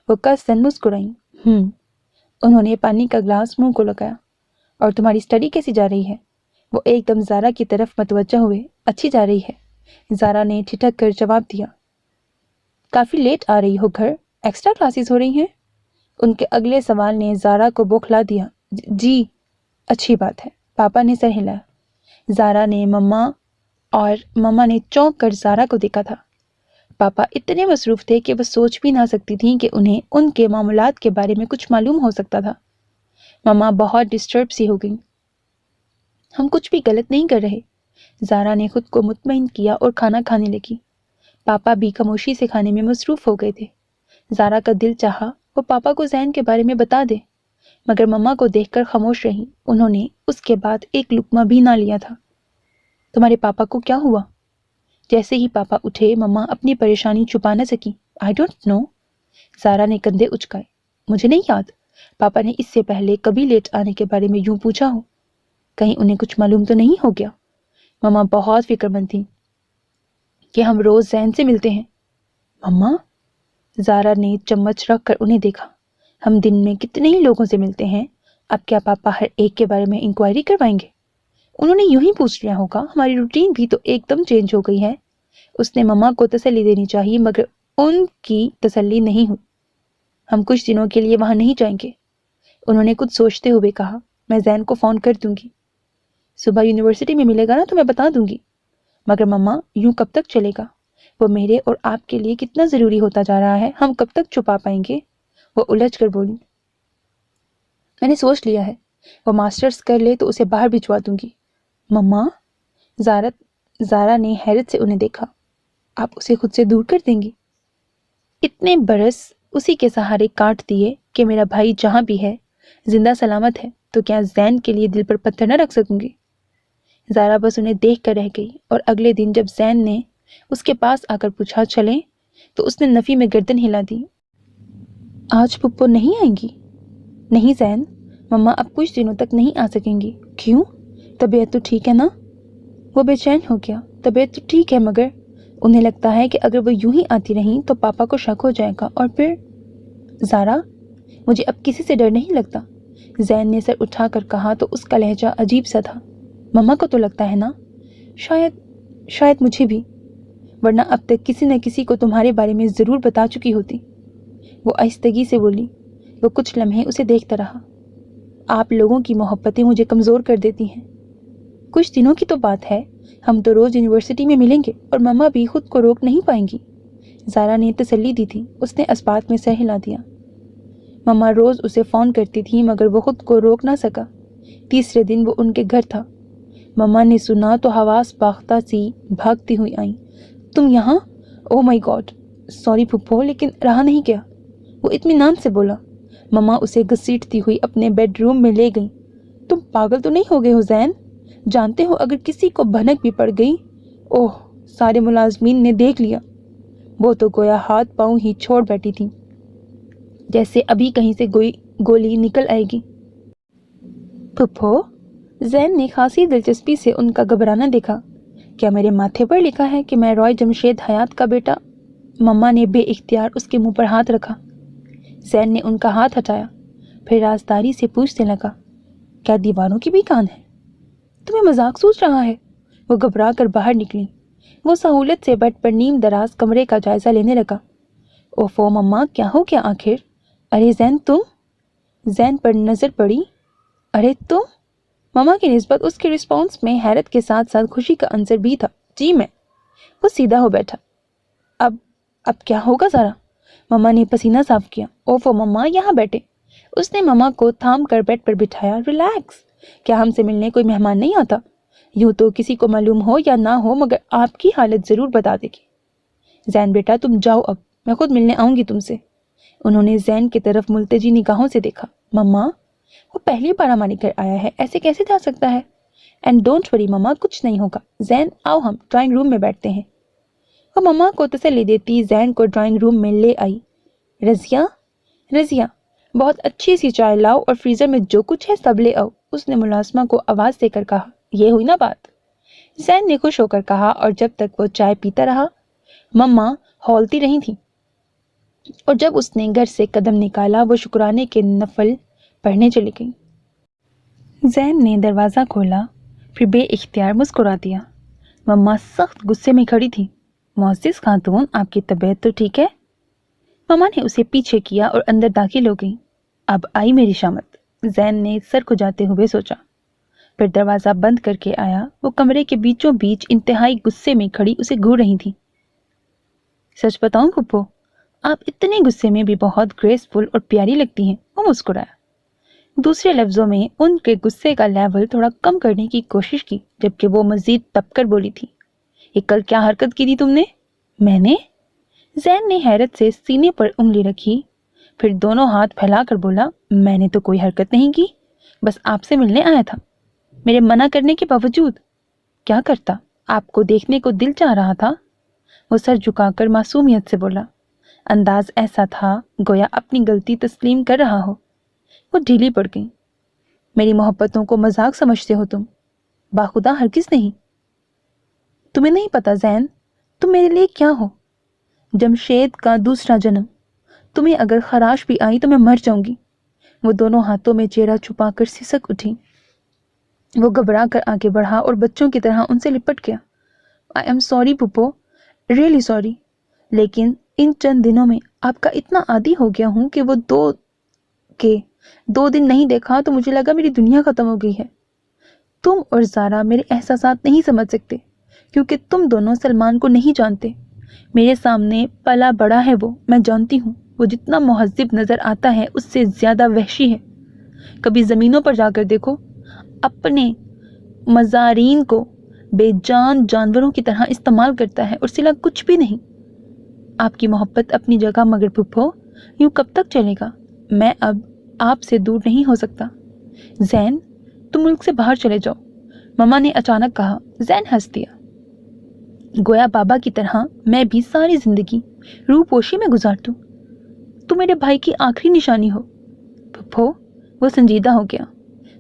Speaker 1: وہ قصداً مسکرائیں۔ انہوں نے پانی کا گلاس منہ کو لگایا۔ اور تمہاری اسٹڈی کیسی جا رہی ہے؟ وہ ایک دم زارا کی طرف متوجہ ہوئے۔ اچھی جا رہی ہے، زارا نے ٹھٹک کر جواب دیا۔ کافی لیٹ آ رہی ہو گھر، ایکسٹرا کلاسز ہو رہی ہیں؟ ان کے اگلے سوال نے زارا کو بوکھلا دیا۔ جی، اچھی بات ہے، پاپا نے سر ہلایا۔ زارا نے مما نے چونک کر زارا کو دیکھا تھا۔ پاپا اتنے مصروف تھے کہ وہ سوچ بھی نہ سکتی تھیں کہ انہیں ان کے معاملات کے بارے میں کچھ معلوم ہو سکتا تھا۔ مما بہت ڈسٹرب سی ہو گئیں۔ ہم کچھ بھی غلط نہیں کر رہے، زارا نے خود کو مطمئن کیا اور کھانا کھانے لگی۔ پاپا بھی خاموشی سے کھانے میں مصروف ہو گئے تھے۔ زارا کا دل چاہا وہ پاپا کو زین کے بارے میں بتا دے، مگر مما کو دیکھ کر خاموش رہی. انہوں نے اس کے بعد ایک لقمہ بھی نہ لیا تھا. تمہارے پاپا کو کیا ہوا؟ جیسے ہی پاپا اٹھے مما اپنی پریشانی چھپا نہ سکی. I don't know. زارا نے کندھے اچکائے. مجھے نہیں یاد پاپا نے اس سے پہلے کبھی لیٹ آنے کے بارے میں یوں پوچھا ہو. کہیں انہیں کچھ معلوم تو نہیں ہو گیا؟ مما بہت فکر مند تھی کہ ہم روز زین سے ملتے ہیں. مما؟ زارا نے چمچ رکھ کر انہیں دیکھا. ہم دن میں کتنے ہی لوگوں سے ملتے ہیں. اب کیا پاپا ہر ایک کے بارے میں انکوائری کروائیں گے؟ انہوں نے یوں ہی پوچھ لیا ہوگا. ہماری روٹین بھی تو ایک دم چینج ہو گئی ہے. اس نے مما کو تسلی دینی چاہیے مگر ان کی تسلی نہیں ہوئی. ہم کچھ دنوں کے لیے وہاں نہیں جائیں گے. انہوں نے کچھ سوچتے ہوئے کہا. میں زین کو فون کر دوں گی. صبح یونیورسٹی میں ملے گا نا تو میں بتا دوں گی. مگر مما یوں کب تک چلے گا؟ وہ میرے اور آپ کے لیے کتنا ضروری ہوتا جا رہا ہے. ہم کب تک چھپا پائیں گے؟ وہ الجھ کر بولی. میں نے سوچ لیا ہے وہ ماسٹرز کر لے تو اسے باہر بھجوا دوں گی. مما؟ زارا نے حیرت سے انہیں دیکھا. آپ اسے خود سے دور کر دیں گی؟ اتنے برس اسی کے سہارے کاٹ دیے کہ میرا بھائی جہاں بھی ہے زندہ سلامت ہے تو کیا زین کے لیے دل پر پتھر نہ رکھ سکوں گی؟ زارا بس انہیں دیکھ کر رہ گئی. اور اگلے دن جب زین نے اس کے پاس آ کر پوچھا چلیں تو اس نے نفی میں گردن ہلا دی. آج پپو نہیں آئیں گی؟ نہیں زین، مما اب کچھ دنوں تک نہیں آ سکیں گی. کیوں؟ طبیعت تو ٹھیک ہے نا؟ وہ بے چین ہو گیا. طبیعت تو ٹھیک ہے مگر انہیں لگتا ہے کہ اگر وہ یوں ہی آتی رہیں تو پاپا کو شک ہو جائے گا اور پھر. زارا، مجھے اب کسی سے ڈر نہیں لگتا. زین نے سر اٹھا کر کہا تو اس کا لہجہ عجیب سا تھا. مما کو تو لگتا ہے نا؟ شاید مجھے بھی، ورنہ اب تک کسی نہ کسی کو تمہارے بارے میں ضرور بتا چکی ہوتی. وہ آہستگی سے بولی. وہ کچھ لمحے اسے دیکھتا رہا. آپ لوگوں کی محبتیں مجھے کمزور کر دیتی ہیں. کچھ دنوں کی تو بات ہے. ہم تو روز یونیورسٹی میں ملیں گے اور مما بھی خود کو روک نہیں پائیں گی. زارا نے تسلی دی تھی. اس نے اس بات میں سر ہلا دیا. مما روز اسے فون کرتی تھی مگر وہ خود کو روک نہ سکا. تیسرے دن وہ ان کے گھر تھا. مما نے سنا تو حواس باختہ سی بھاگتی ہوئی آئیں. تم یہاں؟ او مائی گاڈ. سوری پھپھو لیکن رہا نہیں گیا. وہ اطمینان سے بولا. مما اسے گھسیٹتی ہوئی اپنے بیڈ روم میں لے گئی. تم پاگل تو نہیں ہو گئے ہو زین؟ جانتے ہو اگر کسی کو بھنک بھی پڑ گئی؟ اوہ، سارے ملازمین نے دیکھ لیا. وہ تو گویا ہاتھ پاؤں ہی چھوڑ بیٹھی تھی جیسے ابھی کہیں سے گولی نکل آئے گی. پھپھو؟ زین نے خاصی دلچسپی سے ان کا گھبرانا دیکھا. کیا میرے ماتھے پر لکھا ہے کہ میں رائے جمشید حیات کا بیٹا؟ مما نے بے اختیار اس کے منہ پر ہاتھ رکھا. زین نے ان کا ہاتھ ہٹایا. پھر رازداری سے پوچھنے لگا. کیا دیواروں کی بھی کان ہے؟ تمہیں مذاق سوچ رہا ہے؟ وہ گھبرا کر باہر نکلی. وہ سہولت سے بیڈ پر نیم دراز کمرے کا جائزہ لینے لگا. اوفو مما، کیا ہو گیا آخر؟ ارے زین تم؟ زین پر نظر پڑی. ارے تم؟ مما کی نسبت اس کے رسپانس میں حیرت کے ساتھ ساتھ خوشی کا عنصر بھی تھا. جی میں. وہ سیدھا ہو بیٹھا. اب کیا ہوگا ذرا؟ مما نے پسینہ صاف کیا. اوفو مما، یہاں بیٹھے. اس نے مما کو تھام کر بیڈ پر بٹھایا. ریلیکس. کیا ہم سے ملنے کوئی مہمان نہیں آتا؟ یوں تو کسی کو معلوم ہو یا نہ ہو مگر آپ کی حالت ضرور بتا دے گی. زین بیٹا تم جاؤ اب، میں خود ملنے آؤں گی تم سے. انہوں نے زین کی طرف ملتجی نگاہوں سے دیکھا. مما، وہ پہلی بار ہمارے گھر آیا ہے، ایسے کیسے جا سکتا ہے؟ اینڈ ڈونٹ وری مما، کچھ نہیں ہوگا. زین آؤ ہم ڈرائنگ روم میں بیٹھتے ہیں. وہ مما کو تسلی دیتی زین کو ڈرائنگ روم میں لے آئی. رضیہ، بہت اچھی سی چائے لاؤ اور فریزر میں جو کچھ ہے سب لے آؤ. اس نے ملازمہ کو آواز دے کر کہا. یہ ہوئی نا بات؟ زین نے خوش ہو کر کہا اور جب تک وہ چائے پیتا رہا مما ہولتی رہی تھی. اور جب اس نے گھر سے قدم نکالا وہ شکرانے کے نفل پڑھنے چلی گئی. زین نے دروازہ کھولا پھر بے اختیار مسکرا دیا. مما سخت غصے میں کھڑی تھی. معزز خاتون، آپ کی طبیعت تو ٹھیک ہے؟ مما نے اسے پیچھے کیا اور اندر داخل ہو گئی. اب آئی میری شامت، زین نے سر کھجاتے ہوئے سوچا. پھر دروازہ بند کر کے آیا. وہ کمرے کے بیچوں بیچ انتہائی غصے میں کھڑی اسے گھور رہی تھی. سچ بتاؤں پھپھو، آپ اتنے غصے میں بھی بہت گریسفل اور پیاری لگتی ہیں. وہ مسکرایا. دوسرے لفظوں میں ان کے غصے کا لیول تھوڑا کم کرنے کی کوشش کی جبکہ وہ مزید تپ کر بولی تھی. یہ کل کیا حرکت کی تھی تم نے؟ میں نے؟ زین نے حیرت سے سینے پر انگلی رکھی. پھر دونوں ہاتھ پھیلا کر بولا، میں نے تو کوئی حرکت نہیں کی، بس آپ سے ملنے آیا تھا، میرے منع کرنے کے باوجود۔ کیا کرتا، آپ کو دیکھنے کو دل چاہ رہا تھا۔ وہ سر جھکا کر معصومیت سے بولا، انداز ایسا تھا گویا اپنی غلطی تسلیم کر رہا ہو۔ وہ ڈھیلی پڑ گئی۔ میری محبتوں کو مذاق سمجھتے ہو تم؟ باخدا ہرگز نہیں۔ تمہیں نہیں پتا زین، تم میرے لیے کیا ہو؟ جمشید کا دوسرا جنم۔ تمہیں اگر خراش بھی آئی تو میں مر جاؤں گی۔ وہ دونوں ہاتھوں میں چہرہ چھپا کر سسک اٹھی۔ وہ گھبرا کر آگے بڑھا اور بچوں کی طرح ان سے لپٹ گیا۔ I am sorry Pappu, really sorry, لیکن ان چند دنوں میں آپ کا اتنا عادی ہو گیا ہوں کہ وہ دو دن نہیں دیکھا تو مجھے لگا میری دنیا ختم ہو گئی ہے۔ تم اور زارا میرے احساسات نہیں سمجھ سکتے کیونکہ تم دونوں سلمان کو نہیں جانتے۔ میرے سامنے پلا بڑا ہے وہ، میں جانتی ہوں وہ جتنا مہذب نظر آتا ہے اس سے زیادہ وحشی ہے۔ کبھی زمینوں پر جا کر دیکھو، اپنے مزارین کو بے جان جانوروں کی طرح استعمال کرتا ہے اور سلا کچھ بھی نہیں۔ آپ کی محبت اپنی جگہ، مگر پھپھو یوں کب تک چلے گا؟ میں اب آپ سے دور نہیں ہو سکتا۔ زین، تم ملک سے باہر چلے جاؤ، مما نے اچانک کہا۔ زین ہنس دیا۔ گویا بابا کی طرح میں بھی ساری زندگی روح پوشی میں گزار دوں۔ تم میرے بھائی کی آخری نشانی ہو۔ پھپھو، وہ سنجیدہ ہو گیا۔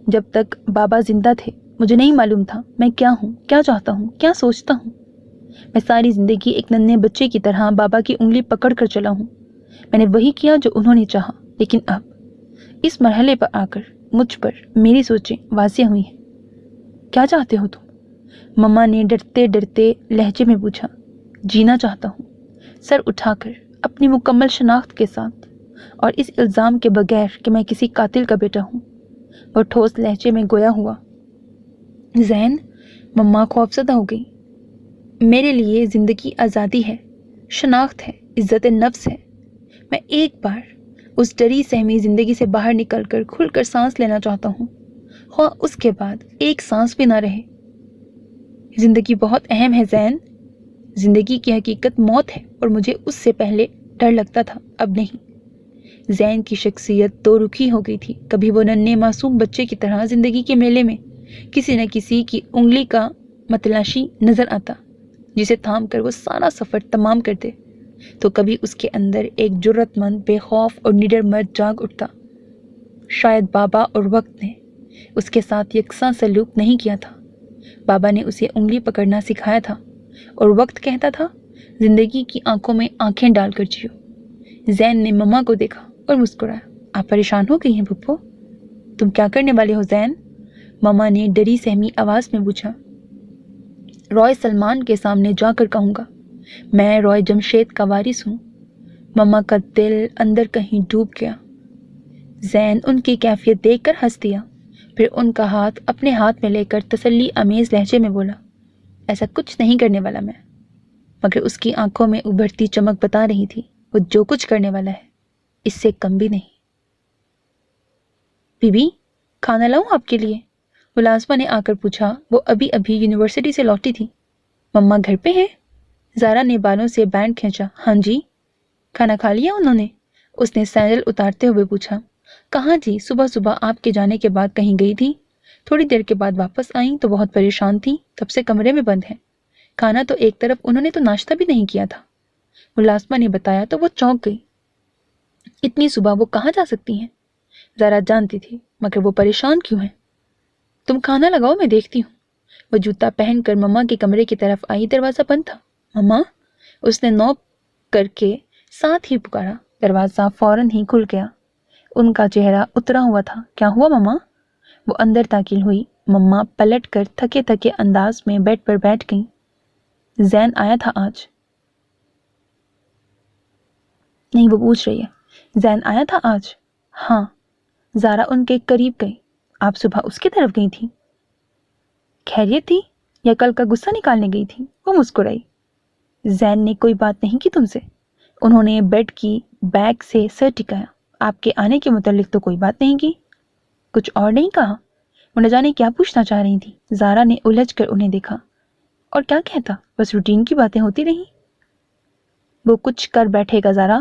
Speaker 1: جب تک بابا زندہ تھے مجھے نہیں معلوم تھا میں کیا ہوں، کیا چاہتا ہوں، کیا سوچتا ہوں۔ میں ساری زندگی ایک ننھے بچے کی طرح بابا کی انگلی پکڑ کر چلا ہوں۔ میں نے وہی کیا جو انہوں نے چاہا، لیکن اب اس مرحلے پر آ کر مجھ پر میری سوچیں واضح ہوئی ہیں۔ کیا چاہتے ہو تم؟ مما نے ڈرتے ڈرتے لہجے میں پوچھا۔ جینا چاہتا ہوں، سر اٹھا کر اپنی مکمل شناخت کے ساتھ، اور اس الزام کے بغیر کہ میں کسی قاتل کا بیٹا ہوں۔ وہ ٹھوس لہجے میں گویا ہوا۔ زین، مما خوفزدہ ہو گئی۔ میرے لیے زندگی آزادی ہے، شناخت ہے، عزت نفس ہے۔ میں ایک بار اس ڈری سہمی زندگی سے باہر نکل کر کھل کر سانس لینا چاہتا ہوں، خواہ اس کے بعد ایک سانس بھی نہ رہے۔ زندگی بہت اہم ہے زین۔ زندگی کی حقیقت موت ہے، اور مجھے اس سے پہلے ڈر لگتا تھا، اب نہیں۔ زین کی شخصیت دو رخی ہو گئی تھی۔ کبھی وہ ننھے معصوم بچے کی طرح زندگی کے میلے میں کسی نہ کسی کی انگلی کا متلاشی نظر آتا، جسے تھام کر وہ سارا سفر تمام کر دے، تو کبھی اس کے اندر ایک جرأت مند، بے خوف اور نڈر مرد جاگ اٹھتا۔ شاید بابا اور وقت نے اس کے ساتھ یکساں سلوک نہیں کیا تھا۔ بابا نے اسے انگلی پکڑنا سکھایا تھا، اور وقت کہتا تھا زندگی کی آنکھوں میں آنکھیں ڈال کر جیو۔ زین نے مما کو دیکھا اور مسکرایا۔ آپ پریشان ہو گئی ہیں پھپھو؟ تم کیا کرنے والے ہو زین؟ مما نے ڈری سہمی آواز میں پوچھا۔ رائے سلمان کے سامنے جا کر کہوں گا میں رائے جمشید کا وارث ہوں۔ مما کا دل اندر کہیں ڈوب گیا۔ زین ان کی کیفیت دیکھ کر ہنس دیا، پھر ان کا ہاتھ اپنے ہاتھ میں لے کر تسلی آمیز لہجے میں بولا، ایسا کچھ نہیں کرنے والا میں۔ مگر اس کی آنکھوں میں ابھرتی چمک بتا رہی تھی وہ جو کچھ کرنے والا ہے اس سے کم بھی نہیں۔ بی بی، کھانا لاؤں آپ کے لیے؟ ملازمہ نے آ کر پوچھا۔ وہ ابھی ابھی یونیورسٹی سے لوٹی تھی۔ مما گھر پہ ہیں؟ زارا نے بالوں سے بینڈ کھینچا۔ ہاں جی۔ کھانا کھا لیا انہوں نے؟ اس نے سینڈل اتارتے ہوئے پوچھا۔ کہاں جی، صبح صبح آپ کے جانے کے بعد کہیں گئی تھی، تھوڑی دیر کے بعد واپس آئیں تو بہت پریشان تھی، تب سے کمرے میں بند ہیں۔ کھانا تو ایک طرف، انہوں نے تو ناشتہ بھی نہیں کیا تھا، ملازمہ نے بتایا تو وہ چونک گئی۔ اتنی صبح وہ کہاں جا سکتی ہیں؟ زارا جانتی تھی، مگر وہ پریشان کیوں ہیں؟ تم کھانا لگاؤ، میں دیکھتی ہوں۔ وہ جوتا پہن کر مما کے کمرے کی طرف آئی۔ دروازہ بند تھا۔ مما، اس نے نوک کر کے ساتھ ہی پکارا۔ دروازہ فوراً ہی کھل گیا۔ ان کا چہرہ اترا ہوا تھا۔ کیا ہوا مما؟ وہ اندر داخل ہوئی۔ مما پلٹ کر تھکے تھکے انداز میں بیڈ پر بیٹھ گئیں۔ زین آیا تھا آج؟ نہیں، وہ پوچھ رہی ہے۔ زین آیا تھا آج؟ ہاں۔ زارا ان کے قریب گئی۔ آپ صبح اس کی طرف گئی تھی؟ خیریت تھی یا کل کا غصہ نکالنے گئی تھی؟ وہ مسکرائی۔ زین نے کوئی بات نہیں کی تم سے؟ انہوں نے بیڈ کی بیک سے سر ٹکایا۔ آپ کے آنے کے متعلق تو کوئی بات نہیں کی؟ کچھ اور نہیں کہا؟ وہ نہ جانے کیا پوچھنا چاہ رہی تھی۔ زارا نے الجھ کر انہیں دیکھا۔ اور کیا کہتا؟ بس روٹین کی باتیں ہوتی رہیں۔ وہ کچھ کر بیٹھے گا زارا،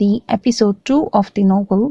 Speaker 1: the episode 2 of the novel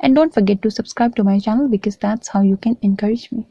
Speaker 1: And don't forget to subscribe to my channel because that's how you can encourage me.